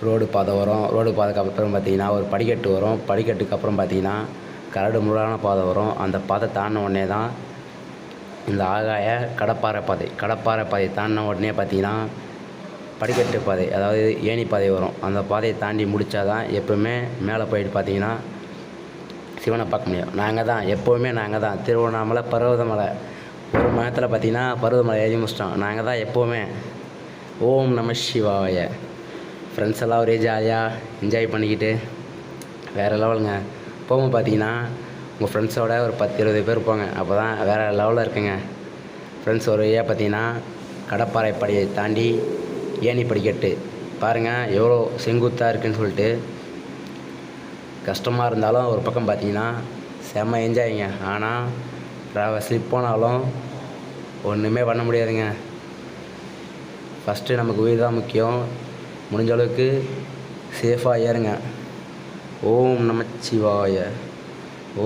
Speaker 1: ரோடு பாதை வரும். ரோடு பாதைக்கு அப்புறம் பார்த்தீங்கன்னா ஒரு படிக்கட்டு வரும். படிக்கட்டுக்கு அப்புறம் பார்த்தீங்கன்னா கரடு முரடான பாதை வரும். அந்த பாதை தாண்டின உடனே தான் இந்த ஆகாய கடப்பாறை பாதை. கடப்பாறை பாதை தாண்டின உடனே பார்த்தீங்கன்னா படிக்கட்டு பாதை, அதாவது ஏணி பாதை வரும். அந்த பாதையை தாண்டி முடித்தா தான் எப்போவுமே மேலே போயிட்டு பார்த்தீங்கன்னா சிவனை பார்க்க முடியும். நாங்கள் தான் திருவண்ணாமலை பர்வதமலை. ஒரு மதத்தில் பார்த்தீங்கன்னா பருவதமலை ஏறி முடிச்சிட்டோம். நாங்கள் தான் எப்போவுமே. ஓம் நம சிவாய. ஃப்ரெண்ட்ஸ் எல்லாம் ஒரே ஜாலியாக என்ஜாய் பண்ணிக்கிட்டு வேறு லெவலுங்க. போகும்போது பார்த்தீங்கன்னா உங்கள் ஃப்ரெண்ட்ஸோட ஒரு 10-20 பேர் போங்க. அப்போ தான் வேறு லெவலில் இருக்குங்க. ஃப்ரெண்ட்ஸ் ஒரு வழியாக பார்த்தீங்கன்னா கடப்பாறை படியை தாண்டி ஏணி படிக்கட்டு பாருங்கள் எவ்வளோ செங்குத்தாக இருக்குதுன்னு சொல்லிட்டு. கஷ்டமாக இருந்தாலும் ஒரு பக்கம் பார்த்தீங்கன்னா செம்ம என்ஜாய்ங்க. ஆனால் ஸ்லிப் போனாலும் ஒன்றுமே பண்ண முடியாதுங்க. ஃபஸ்ட்டு நமக்கு உயிர் தான் முக்கியம். முடிஞ்ச அளவுக்கு சேஃபாக ஏறுங்க. ஓம் நமச்சிவாய.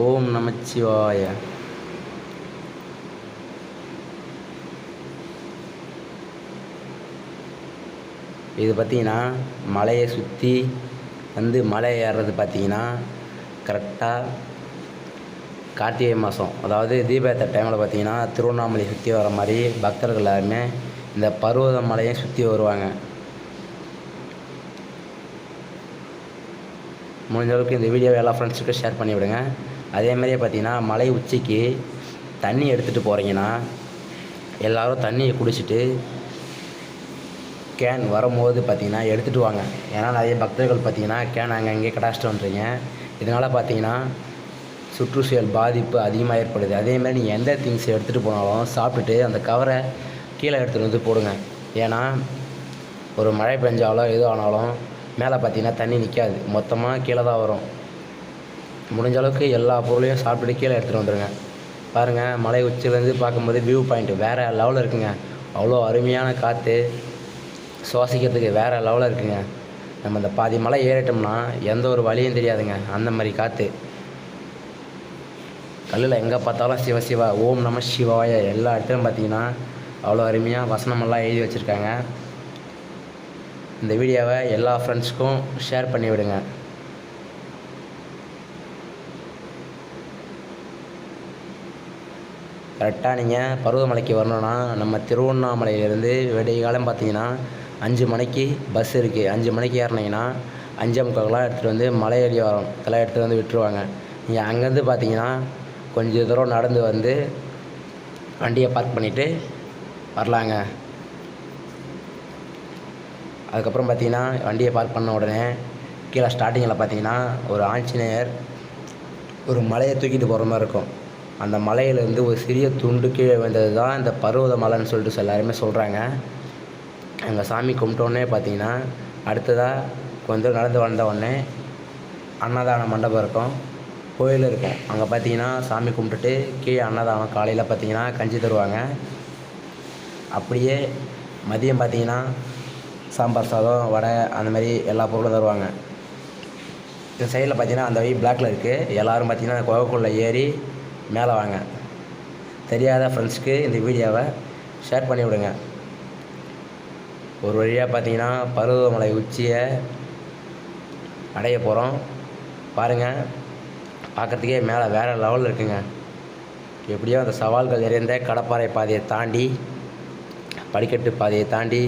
Speaker 1: ஓம் நமச்சிவாய. இது பார்த்திங்கன்னா மலையை சுற்றி வந்து மலை ஏறுறது பார்த்திங்கன்னா கரெக்டாக கார்த்திகை மாதம், அதாவது தீபாவளி டைமில் பார்த்திங்கன்னா திருவண்ணாமலை சுற்றி வர மாதிரி பக்தர்கள் எல்லாருமே இந்த பர்வத மலையை சுற்றி வருவாங்க. முடிஞ்ச அளவுக்கு இந்த வீடியோவை எல்லா ஃப்ரெண்ட்ஸுக்கும் ஷேர் பண்ணி விடுங்க. அதேமாதிரியே பார்த்திங்கன்னா மலை உச்சிக்கு தண்ணி எடுத்துகிட்டு போகிறீங்கன்னா எல்லோரும் தண்ணியை குடிச்சிட்டு கேன் வரும்போது பார்த்திங்கன்னா எடுத்துகிட்டு வாங்க. ஏன்னா நிறைய பக்தர்கள் பார்த்திங்கன்னா கேன் அங்கே கடாச்சிட்டு வந்துடுறீங்க. இதனால் பார்த்திங்கன்னா சுற்றுச்சூழல் பாதிப்பு அதிகமாக ஏற்படுது. அதேமாதிரி நீங்கள் எந்த திங்ஸ் எடுத்துகிட்டு போனாலும் சாப்பிட்டுட்டு அந்த கவரை கீழே எடுத்துகிட்டு வந்து போடுங்க. ஏன்னா ஒரு மழை பெஞ்சாலும் எது ஆனாலும் மேலே பார்த்தீங்கன்னா தண்ணி நிற்காது, மொத்தமாக கீழே தான் வரும். முடிஞ்ச அளவுக்கு எல்லா பொருளையும் சாப்பிட்டுட்டு கீழே எடுத்துகிட்டு வந்துடுங்க. பாருங்கள், மலை உச்சிலேருந்து பார்க்கும்போது வியூ பாயிண்ட் வேறு லெவலில் இருக்குங்க. அவ்வளோ அருமையான காற்று, சுவாசிக்கிறதுக்கு வேறு லெவலில் இருக்குங்க. நம்ம இந்த பாதி மலை ஏறிட்டோம்னா எந்த ஒரு வழியும் தெரியாதுங்க, அந்த மாதிரி காற்று. கல்லில் எங்கே பார்த்தாலும் சிவ சிவா, ஓம் நம சிவாய எல்லா இடத்துலையும் பார்த்தீங்கன்னா அவ்வளோ அருமையாக வசனமெல்லாம் எழுதி வச்சுருக்காங்க. இந்த வீடியோவை எல்லா ஃப்ரெண்ட்ஸ்க்கும் ஷேர் பண்ணி விடுங்க. கரெக்டாக நீங்கள் பருவமலைக்கு வரணுன்னா நம்ம திருவண்ணாமலையிலேருந்து விடிய காலம் பார்த்தீங்கன்னா 5 மணிக்கு பஸ் இருக்குது. 5 மணிக்கு ஏறினீங்கன்னா 5:45 எடுத்துகிட்டு வந்து மலையடி வாரத்தில் எடுத்துகிட்டு வந்து விட்டுருவாங்க. நீங்கள் அங்கேருந்து பார்த்தீங்கன்னா கொஞ்சம் தூரம் நடந்து வந்து வண்டியை பார்க் பண்ணிவிட்டு வரலாங்க. அதுக்கப்புறம் பார்த்தீங்கன்னா வண்டியை பார்க் பண்ண உடனே கீழே ஸ்டார்டிங்கில் பார்த்தீங்கன்னா ஒரு ஆஞ்சநேயர் ஒரு மலையை தூக்கிட்டு போகிற மாதிரி இருக்கும். அந்த மலையிலேருந்து ஒரு சிறிய துண்டு கீழே வந்தது தான் இந்த பர்வத மலைன்னு சொல்லிட்டு எல்லாருமே சொல்கிறாங்க. அங்கே சாமி கும்பிட்டோடனே பார்த்தீங்கன்னா அடுத்ததாக கொஞ்சம் நடந்து வந்த உடனே அன்னதான மண்டபம் இருக்கும், கோயில் இருக்கும். அங்கே பார்த்தீங்கன்னா சாமி கும்பிட்டுட்டு கீழே அன்னதானம் காலையில் பார்த்தீங்கன்னா கஞ்சி தருவாங்க. அப்படியே மதியம் பார்த்தீங்கன்னா சாம்பார் சாதம், வடை, அந்த மாதிரி எல்லா பொருளும் தருவாங்க. இந்த சைடில் பார்த்தீங்கன்னா அந்த வழி பிளாக்கில் இருக்குது. எல்லோரும் பார்த்தீங்கன்னா குகைக்குள்ளே ஏறி மேலே வாங்க. தெரியாத ஃப்ரெண்ட்ஸ்க்கு இந்த வீடியோவை ஷேர் பண்ணி விடுங்க. ஒரு வழியாக பார்த்தீங்கன்னா பருவமலை உச்சியை அடைய போகிறோம். பாருங்கள், பார்க்குறதுக்கே மேலே வேறு லெவலில் இருக்குங்க. எப்படியோ அந்த சவால்கள் நிறைந்த கடப்பாறை பாதையை தாண்டி, படிக்கட்டு பாதையை தாண்டி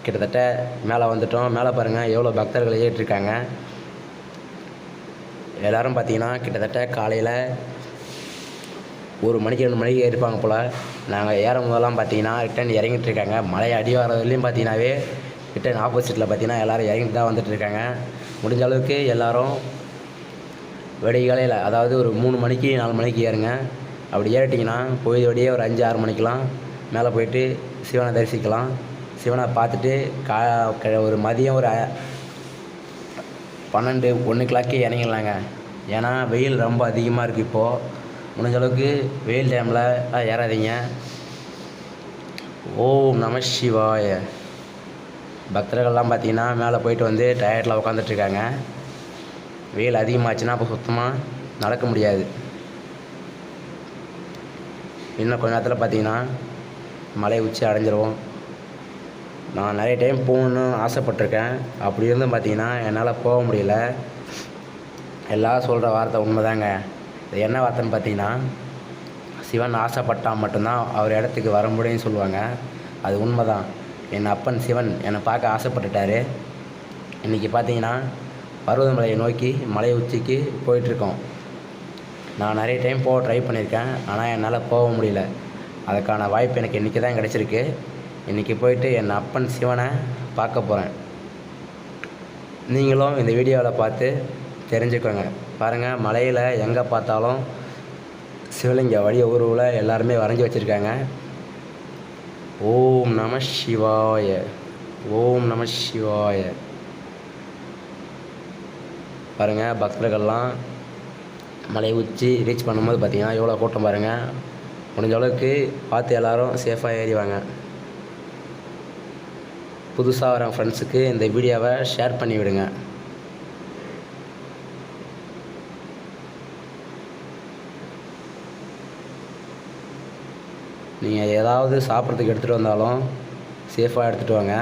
Speaker 1: கிட்டத்தட்ட மேலே வந்துட்டோம். மேலே பாருங்கள் எவ்வளோ பக்தர்கள் ஏறிட்டுருக்காங்க. எல்லோரும் பார்த்தீங்கன்னா கிட்டத்தட்ட காலையில் 1 மணிக்கு 2 மணிக்கு ஏறிப்பாங்க போல். நாங்கள் ஏறும் போதெல்லாம் பார்த்தீங்கன்னா ரிட்டன் இறங்கிட்டு இருக்காங்க. மலை அடிவாரத்துலேயும் பார்த்தீங்கன்னாவே ரிட்டன் ஆப்போசிட்டில் பார்த்தீங்கன்னா எல்லோரும் இறங்கிட்டு தான் வந்துட்டுருக்காங்க. முடிஞ்ச அளவுக்கு எல்லோரும் விடிகாலையில், அதாவது ஒரு 3 மணிக்கு 4 மணிக்கு ஏறுங்க. அப்படி ஏறிட்டிங்கன்னா பொழுதோடையே ஒரு 5-6 மணிக்கெலாம் மேலே போயிட்டு சிவனை தரிசிக்கலாம். சிவனை பார்த்துட்டு ஒரு மதியம் ஒரு 12-1 இறங்கிடலாங்க. ஏன்னா வெயில் ரொம்ப அதிகமாக இருக்குது இப்போது. முடிஞ்ச அளவுக்கு வெயில் டைமில் ஏறாதீங்க. ஓம் நம சிவாய. பக்தர்கள்லாம் பார்த்தீங்கன்னா மேலே போயிட்டு வந்து டயர்டில் உட்காந்துட்ருக்காங்க. வெயில் அதிகமாச்சுன்னா அப்போ சுத்தமாக நடக்க முடியாது. இன்னும் கொஞ்ச நேரத்தில் பார்த்தீங்கன்னா மலை உச்சி அடைஞ்சிருவோம். நான் நிறைய டைம் போகணுன்னு ஆசைப்பட்டிருக்கேன். அப்படி இருந்தும் பார்த்தீங்கன்னா என்னால் போக முடியல. எல்லோரும் சொல்கிற வார்த்தை உண்மைதாங்க. இது என்ன வார்த்தைன்னு பார்த்தீங்கன்னா, சிவன் ஆசைப்பட்டால் மட்டும்தான் அவர் இடத்துக்கு வர முடியும்னு சொல்லுவாங்க. அது உண்மை தான். என் அப்பன் சிவன் என்னை பார்க்க ஆசைப்பட்டுட்டார். இன்றைக்கி பார்த்தீங்கன்னா பருவதமலையை நோக்கி மலை உச்சிக்கு போயிட்டுருக்கோம். நான் நிறைய டைம் போக ட்ரை பண்ணியிருக்கேன், ஆனால் என்னால் போக முடியல. அதுக்கான வாய்ப்பு எனக்கு இன்றைக்கி தான் கிடச்சிருக்கு. இன்றைக்கி போயிட்டு என் அப்பன் சிவனை பார்க்க போகிறேன். நீங்களும் இந்த வீடியோவில் பார்த்து தெரிஞ்சுக்கோங்க. பாருங்கள், மலையில் எங்கே பார்த்தாலும் சிவலிங்க வடிவ உருவில் எல்லாருமே வரைஞ்சி வச்சுருக்காங்க. ஓம் நம சிவாய, ஓம் நம சிவாய. பாருங்கள், பக்தர்கள்லாம் மலை உச்சி ரீச் பண்ணும்போது பார்த்திங்கன்னா எவ்வளோ கூட்டம் பாருங்கள். முடிஞ்ச அளவுக்கு பார்த்து எல்லோரும் சேஃபாக ஏறிவாங்க. புதுசாக வர ஃப்ரெண்ட்ஸுக்கு இந்த வீடியோவை ஷேர் பண்ணி விடுங்க. நீங்கள் ஏதாவது சாப்பிட்றதுக்கு எடுத்துகிட்டு வந்தாலும் சேஃபாக எடுத்துகிட்டு வாங்க.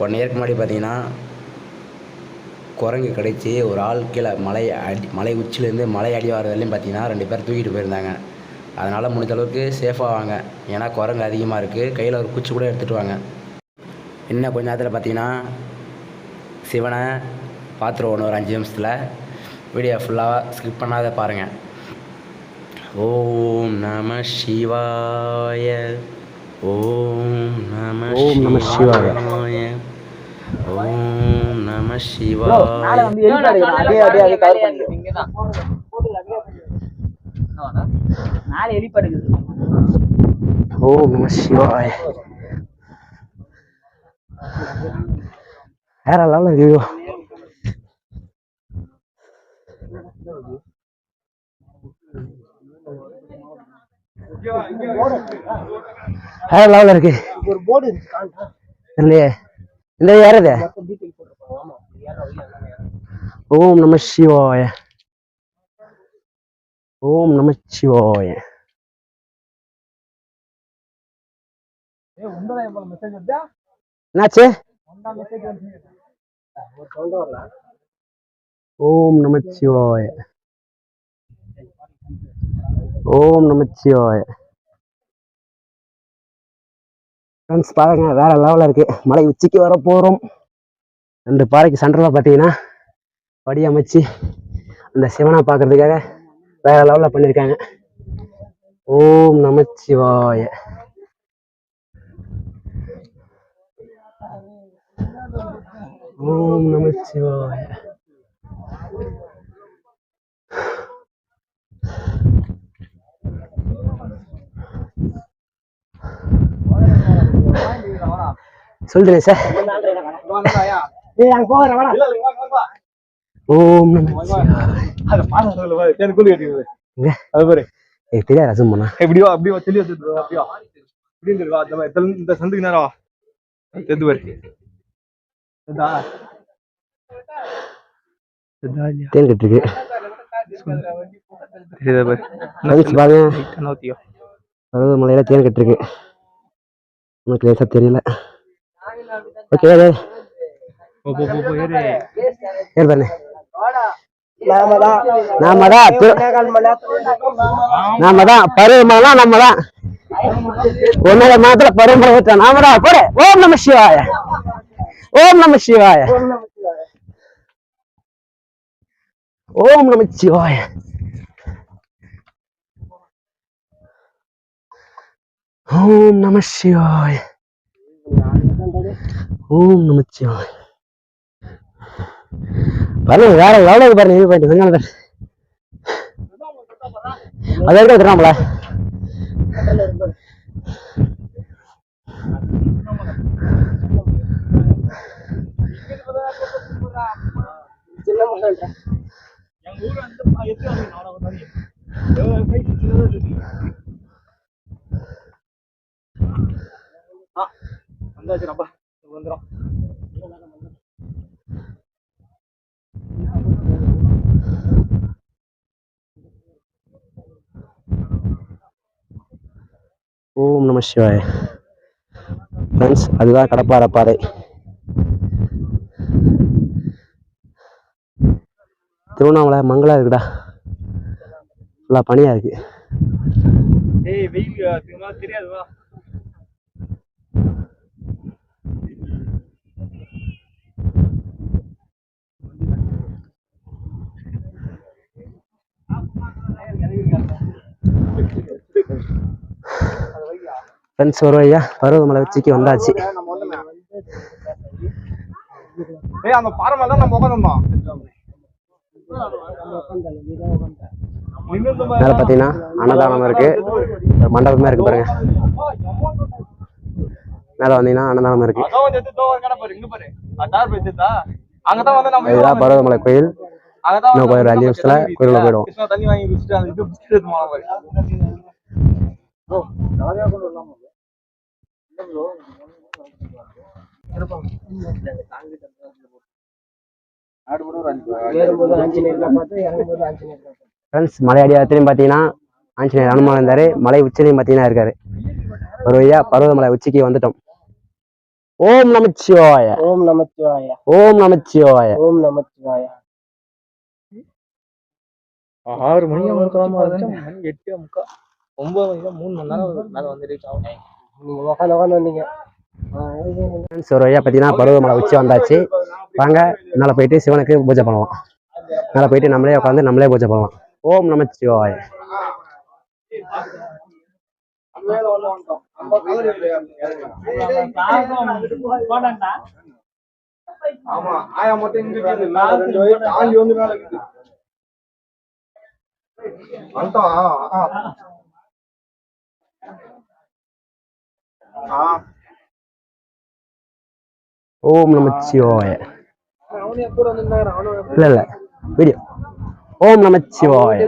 Speaker 1: 1 இயருக்கு முன்னாடி பார்த்தீங்கன்னா குரங்கு கடிச்சு ஒரு ஆள் கீழே மலை உச்சிலேருந்து மலை அடி வரதுலேயும் பார்த்தீங்கன்னா 2 பேர் தூக்கிட்டு போயிருந்தாங்க. அதனால் முடிஞ்ச அளவுக்கு சேஃபாக வாங்க. ஏன்னா குரங்கு அதிகமாக இருக்குது. கையில் ஒரு குச்சி கூட எடுத்துகிட்டு வாங்க. இன்னும் கொஞ்ச நேரத்தில் பார்த்தீங்கன்னா சிவனை பார்த்துருவோம். ஒரு 5 நிமிஷத்தில். வீடியோ ஃபுல்லாக ஸ்கிப் பண்ணாத பாருங்கள். ஓம் நம சிவாய, ஓம் நம சிவாய, ஓம் நம சிவாய. ஓம் நம சிவாய. வேற லெவலில் இருக்கு view. வேற லெவலில் இருக்கு.
Speaker 2: ஒரு போர்டு இருக்கு
Speaker 1: இல்லையே இந்த ஏறது.
Speaker 2: டீட்டெயில் போட்டுருப்பாங்க. ஆமா
Speaker 1: ஓம் நம சிவாய. ஓம் நம சிவாய. என்னாச்சு? ஓம் நம சிவாய. ஓம் நம சிவாய. ஃப்ரெண்ட்ஸ் பாருங்க வேற லெவலில் இருக்கு. மலை உச்சிக்கு வர போறோம். 2 பாறைக்கு சென்டரில் பார்த்தீங்கன்னா படி அமைச்சு அந்த சிவனை பார்க்கறதுக்காக வேற லெவலில் பண்ணியிருக்காங்க. ஓம் நம சிவாய. ஓம் நம சிவாய. சொல்றேன் சார். ஓம் நம சிவாய. தெரியாது அசும் பண்ணா
Speaker 4: எப்படியோ அப்படியோ தெளிவா அப்படியோ அப்படின்னு இந்த சந்துக்கு நேரம் தெரிந்து
Speaker 1: தேன் கட்டிருக்கு. பருவமலையில தேன் கட்டிருக்கு. நமக்கு லேசா தெரியல. ஓகே ஏறு பண்ணு. நாமதான் பருவமலை நம்மதான் ஒன்னோட மாத்திர பருவமலை நாமதான் போட. ஓம் நம சிவாய. ஓம் நம சிவாய. ஓம் நம சிவாய. ஓம் நம சிவாய. ஓம் நம சிவாய. பாருங்க வேற எவ்வளவு பாருங்க இது போயிட்டு வெங்காயம் அதை எடுக்க வச்சுறாங்களா. ஓம் நம சிவாய. ஃப்ரெண்ட்ஸ் அதுதான் கடப்பாறை பாதை. திருவண்ணாமலை மங்களா இருக்குடா. ஃபுல்லா பனியா இருக்கு.
Speaker 4: தெரியாதுவா
Speaker 1: ஃப்ரெண்ட்ஸ் ஒரு ஐயா பருவமலை உச்சிக்கு வந்தாச்சு.
Speaker 4: அந்த பாறை மேல தான் நம்ம உட்காந்துருந்தோம்.
Speaker 1: மேல பாத்தீங்கன்னா அன்னதானம் இருக்கு, மண்டபமே இருக்கு பாருங்க. மேல வந்தீங்கன்னா அன்னதானம் இருக்கு. இதுதான் பருவமலை கோயில். இன்னும் ஒரு 5 நிமிஷத்துல கோயிலுள்ள போயிடுவோம். ஃப்ரெண்ட்ஸ் மலை அடிவாரத்திலையும் பார்த்தீங்கன்னா ஆஞ்சநேயர் அனுமானம் இருந்தாரு. மலை உச்சிலையும் பார்த்தீங்கன்னா இருக்காரு. ஒரு வழியா பருவமலை உச்சிக்கு வந்துட்டோம். ஓம் நமச்சிவாய.
Speaker 2: ஓம் நமச்சிவாய.
Speaker 1: ஓம் நமச்சிவாய.
Speaker 2: ஓம் நமச்சிவாய.
Speaker 3: 6 மணிக்கு முக்காம மணி 8:45 9 மணிக்கு 3 மணி நேரம் மேல வந்து ரீச் ஆகும்.
Speaker 2: நீங்க உட்காந்து வந்தீங்க.
Speaker 1: ஒரு வழியா பார்த்தீங்கன்னா பருவமலை உச்சி வந்தாச்சு. வாங்க மேலே போயிட்டு சிவனுக்கு பூஜை பண்ணலாம். மேலே போயிட்டு நம்மளே உட்காந்து நம்மளே பூஜை பண்ணலாம். ஓம் நமச்சிவாய.
Speaker 4: ஆமா ஆயா மட்டும் இங்க இருக்குது. மேல 2 வயசு தாண்டி வந்து மேல இருக்குது. வந்துட்டோம்.
Speaker 1: ஓம் நமச்சிவாய.
Speaker 2: அவனே கூட வந்திருந்தாங்க. அவனும்
Speaker 1: இல்ல இல்ல வீடியோ. ஓம் நமச்சிவாய.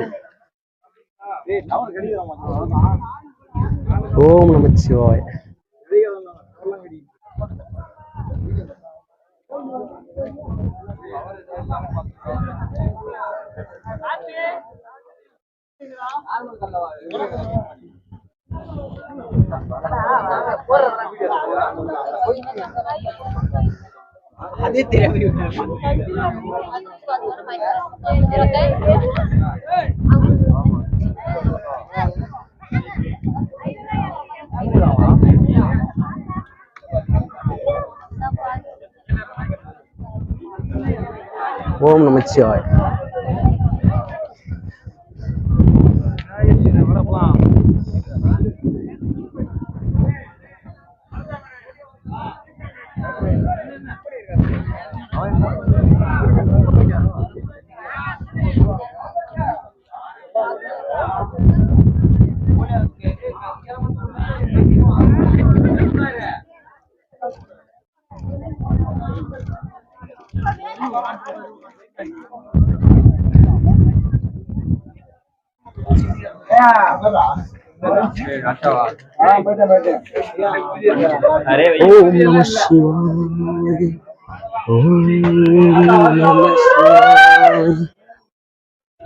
Speaker 1: ஓம் நமச்சிவாய.
Speaker 2: அதே தெரியாம
Speaker 1: ஓம் நமச்சிவாய. ஓம் நம சிவாய. ஓம் நம சிவாய.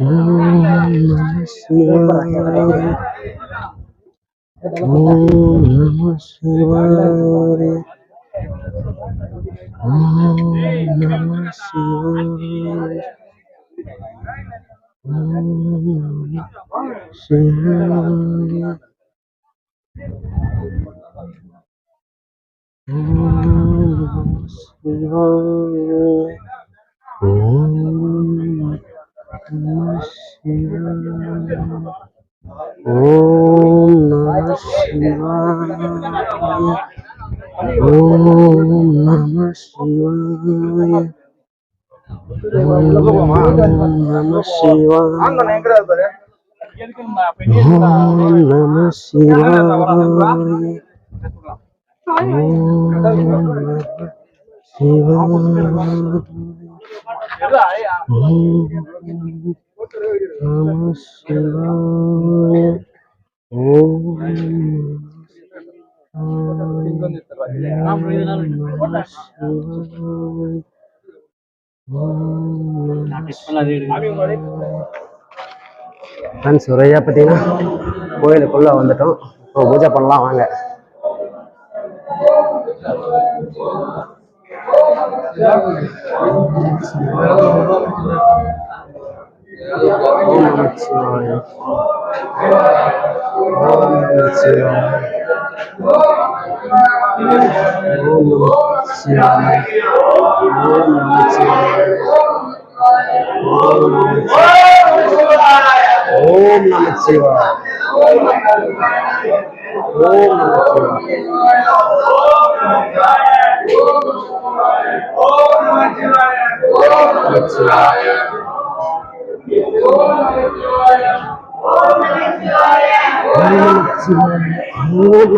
Speaker 1: ஓம் நம சிவாய. ஓம் நம சிவாய. ஓம் நம சிவாய. ஓம் சிவாய. ஓம் சிவாய. ஓம் நம சிவாய. ஓம் நம சிவாய. ஓம் நம சிவாய. ஓம் நம சிவாய. ஓம் நம சிவாய. ஃப்ரெண்ட்ஸ் ஒரு வழியாக பார்த்தீங்கன்னா கோயிலுக்குள்ளே வந்துட்டோம். இப்போ பூஜை பண்ணலாம் வாங்க. ஓம் நமச்சிவாய. ஓம் நமச்சிவாய. ஓம் நமச்சிவாய. ஓம் நமச்சிவாய. ஓம் நமச்சிவாய. ஓம்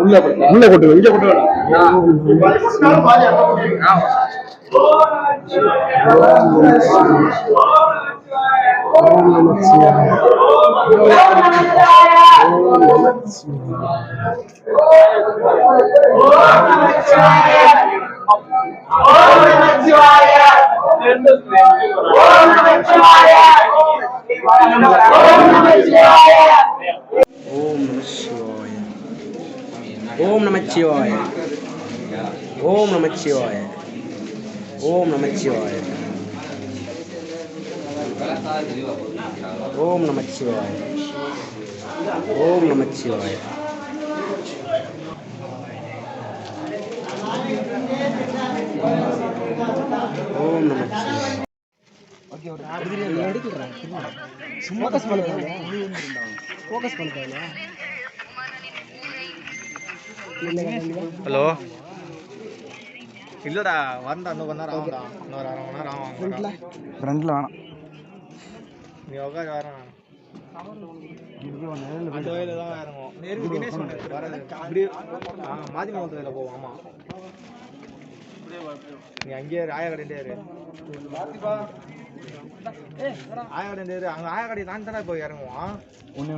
Speaker 1: உள்ள கொட்டு இங்க கொட்டு. ஓம் நமச்சிவாய. ஓம் நமச்சிவாய. ஓம் நமச்சிவாய. ஓம் நமச்சிவாய. ஓம் நமச்சிவாய. ஓம் நமச்சிவாய.
Speaker 4: ஹலோ இல்லடா வந்தா இன்னும் கொஞ்ச நேரம் ஆகும்டா. இன்னொரு அரை மணி நேரம் ஆகும்.
Speaker 3: ஃப்ரெண்ட்ல வேணாம்.
Speaker 4: நீ உட்காரு வரேன் அந்த வயல தான் இறங்கும் நேருக்கு தினேஷ் வரது இப்படி மாதிமங்கலத்துல போவோம் ஆமா நீ அங்கேயே ஆயக்கடையிலே இரு ஆயக்கடையிலே இரு அங்க ஆயக்கடை நான் தானே போய் இறங்குவோம் ஒண்ணு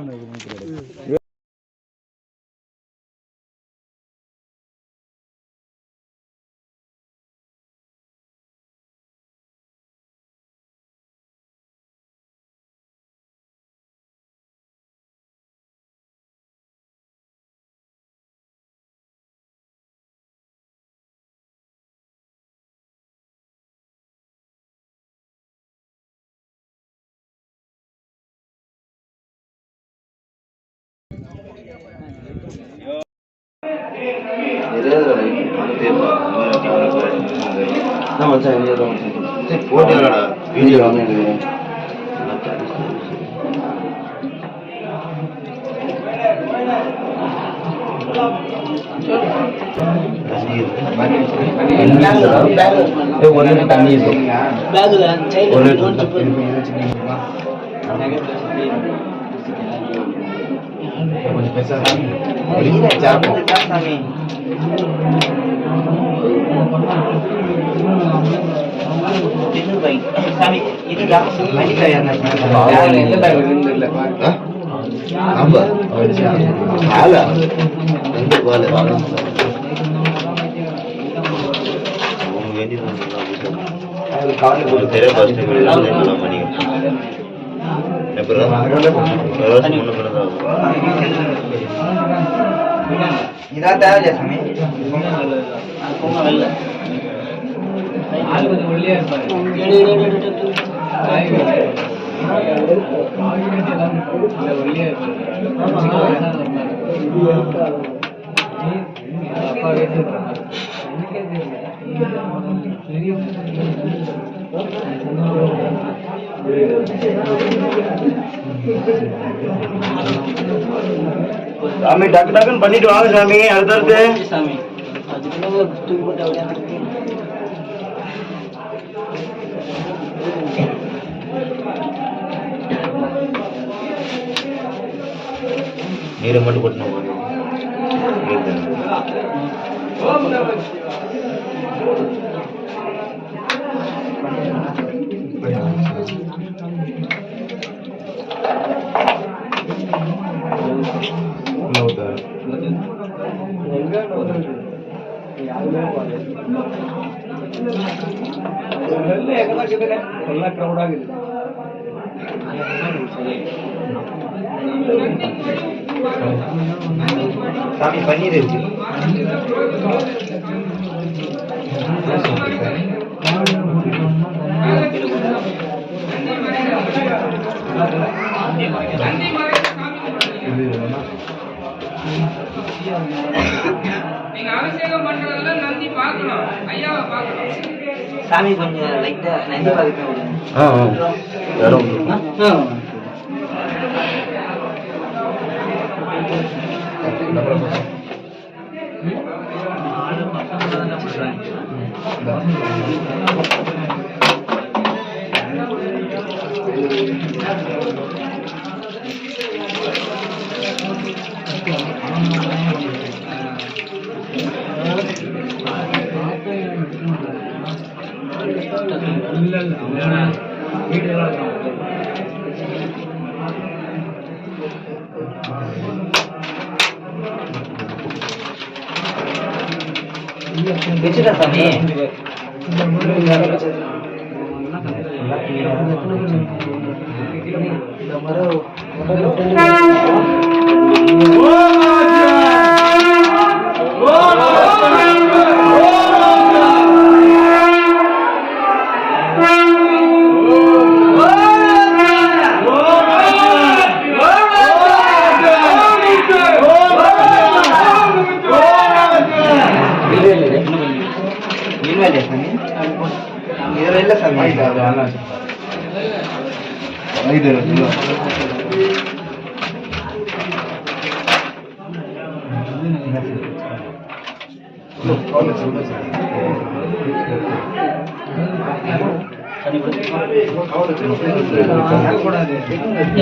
Speaker 1: தண்ணி கொஞ்சம் பேசாமி இதான் தேவையா சாமி ஒல்லியா சாமி டக்கு டக்குன்னு பண்ணிட்டு வாங்க சாமி அடுத்தடுத்து சாமி நீரை மட்டும் கொட்டணும் ಎಲ್ಲ ಕ್ರೌಡ್ ಆಗಿದೆ சாமி பன்னீர் இருக்கு சாமி கொஞ்சம் லைட்டா நந்தி பார்க்க வச்சுட்டா சாமி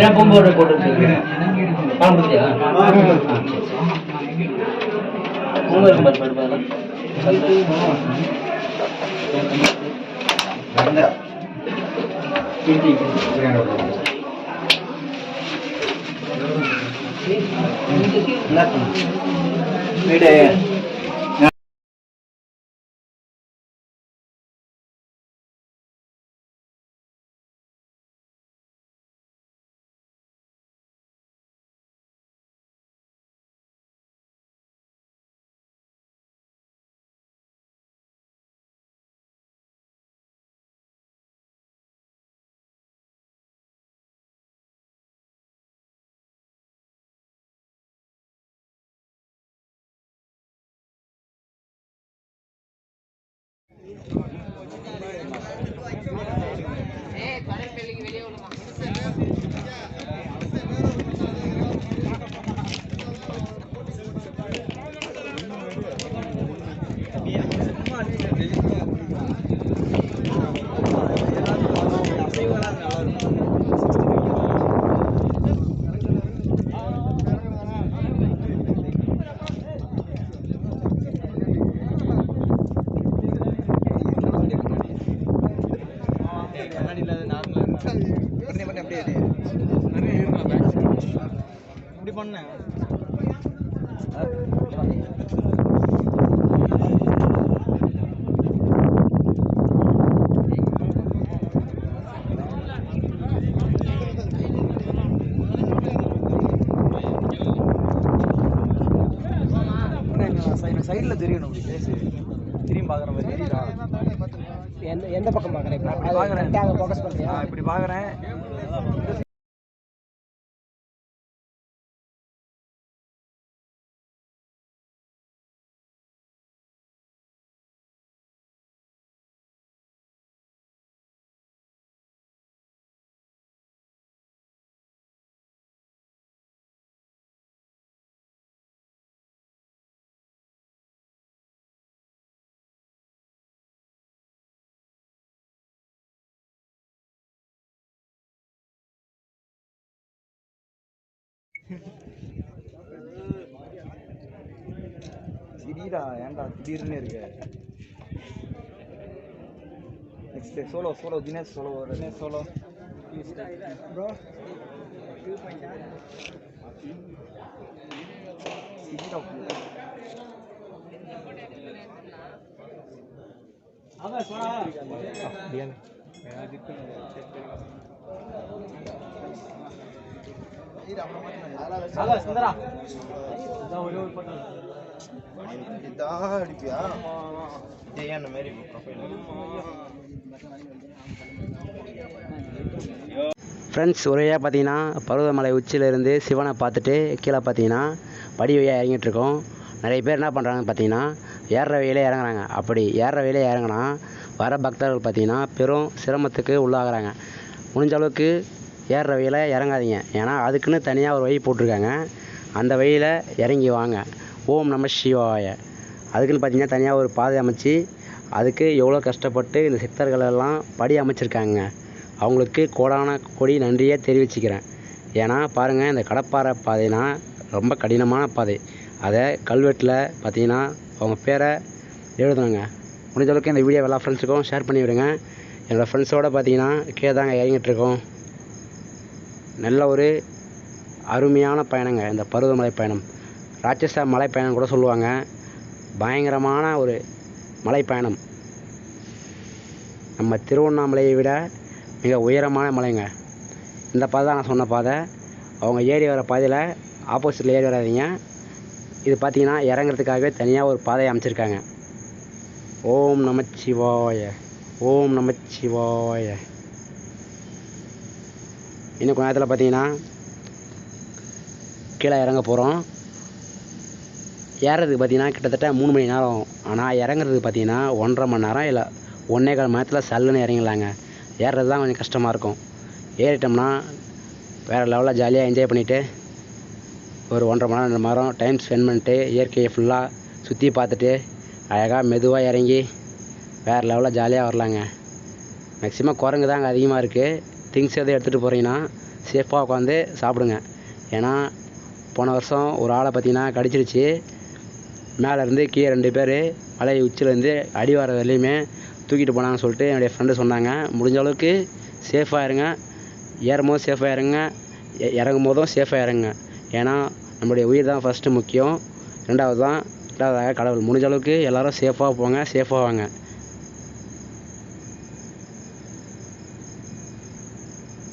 Speaker 5: ஏன் பொம்போட போட்டு பணம் கொடுத்தியா பொங்கல் இருக்கும் பாரு பாரு வீடு இப்படி பண்ணேன் சைடுல தெரியணும் அப்படி பேசு திரும்பி பாக்குற மாதிரி தெரியுதா
Speaker 2: எந்த பக்கம் பாக்குறேன் ஃபோக்கஸ் பண்றியா
Speaker 5: இப்படி பாக்குறேன் திடீரா ஏன்டா திடீர்னு இருக்கு next solo Dinesh solo bro திடீரா சுந்தரா ஒரே ஒரு பட்டம் அடிப்பியா அந்த மாதிரி
Speaker 1: ஃப்ரெண்ட்ஸ் ஒரேயாக பார்த்தீங்கன்னா பருவதமலை உச்சியிலேருந்து சிவனை பார்த்துட்டு கீழே பார்த்தீங்கன்னா படி வழியாக இறங்கிட்டுருக்கோம். நிறைய பேர் என்ன பண்ணுறாங்கன்னு பார்த்தீங்கன்னா ஏறுற வழியிலே இறங்குறாங்க. அப்படி ஏறுற வழியிலே இறங்கினா வர பக்தர்கள் பார்த்தீங்கன்னா பெரும் சிரமத்துக்கு உள்ளாகிறாங்க. முடிஞ்ச அளவுக்கு ஏறுற வழியில் இறங்காதீங்க. ஏன்னா அதுக்குன்னு தனியாக ஒரு வழி போட்டிருக்காங்க. அந்த வழியில் இறங்கி வாங்க. ஓம் நம சிவாய. அதுக்குன்னு பார்த்தீங்கன்னா தனியாக ஒரு பாதை அமைச்சு அதுக்கு எவ்வளோ கஷ்டப்பட்டு இந்த சித்தர்கள் எல்லாம் படி அமைச்சிருக்காங்க. அவங்களுக்கு கோடான கோடி நன்றியை தெரிவிச்சுக்கிறேன். ஏன்னா பாருங்கள், இந்த கடப்பாறை பாதைனா ரொம்ப கடினமான பாதை. அதை கல்வெட்டில் பார்த்தீங்கன்னா அவங்க பேரை எழுதுனாங்க. முடிஞ்ச அளவுக்கு இந்த வீடியோ எல்லா ஃப்ரெண்ட்ஸுக்கும் ஷேர் பண்ணி விடுங்க. என்னோடய ஃப்ரெண்ட்ஸோடு பார்த்தீங்கன்னா கீழே தாங்க இறங்கிட்டுருக்கோம். நல்ல ஒரு அருமையான பயணங்க இந்த பருவதமலை பயணம். ராட்சச மலை பயணம் கூட சொல்லுவாங்க. பயங்கரமான ஒரு மலை பயணம். நம்ம திருவண்ணாமலையை விட மிக உயரமான மலைங்க. இந்த பாதை தான் நான் சொன்ன பாதை. அவங்க ஏறி வர பாதையில் ஆப்போசிட்டில் ஏறி வராதிங்க. இது பார்த்தீங்கன்னா இறங்குறதுக்காகவே தனியாக ஒரு பாதையை அமைச்சிருக்காங்க. ஓம் நமச்சிவாய, ஓம் நமச்சிவாய. இன்னும் கொஞ்ச நேரத்தில் பார்த்தீங்கன்னா கீழே இறங்க போகிறோம். ஏறுறதுக்கு பார்த்தீங்கன்னா கிட்டத்தட்ட 3 மணி நேரம். ஆனால் இறங்குறதுக்கு பார்த்தீங்கன்னா 1.5 மணி நேரம் இல்லை 1.25 மணி நேரத்தில் சல்லுன்னு இறங்கிடலாங்க. ஏறுறது தான் கொஞ்சம் கஷ்டமாக இருக்கும். ஏறிட்டோம்னா வேறு லெவலில் ஜாலியாக என்ஜாய் பண்ணிவிட்டு ஒரு 1.5 மணி நேரம் 2 மணி நேரம் டைம் ஸ்பெண்ட் பண்ணிட்டு இயற்கையை ஃபுல்லாக சுற்றி பார்த்துட்டு அழகாக மெதுவாக இறங்கி வேறு லெவலில் ஜாலியாக வரலாங்க. மேக்ஸிமம் குரங்கு தான் அங்கே அதிகமாக இருக்குது. திங்ஸ் எதுவும் எடுத்துகிட்டு போகிறீங்கன்னா சேஃபாக உட்காந்து சாப்பிடுங்க. ஏன்னா போன வருஷம் ஒரு ஆளை பார்த்தீங்கன்னா கடிச்சிருச்சு. மேலேருந்து கீழே 2 பேர் மலை உச்சிலேருந்து அடி வர வரையிலுமே தூக்கிட்டு போனாங்கன்னு சொல்லிட்டு என்னுடைய ஃப்ரெண்டு சொன்னாங்க. முடிஞ்ச அளவுக்கு சேஃபாக இருங்க. ஏறும்போது சேஃபாக இறங்க, இறங்கும் போதும் சேஃபாக இறங்க. ஏன்னா நம்மளுடைய உயிர் தான் ஃபஸ்ட்டு முக்கியம், ரெண்டாவதாக கடவுள். முடிஞ்ச அளவுக்கு எல்லோரும் சேஃபாக போங்க, சேஃபாக வாங்க.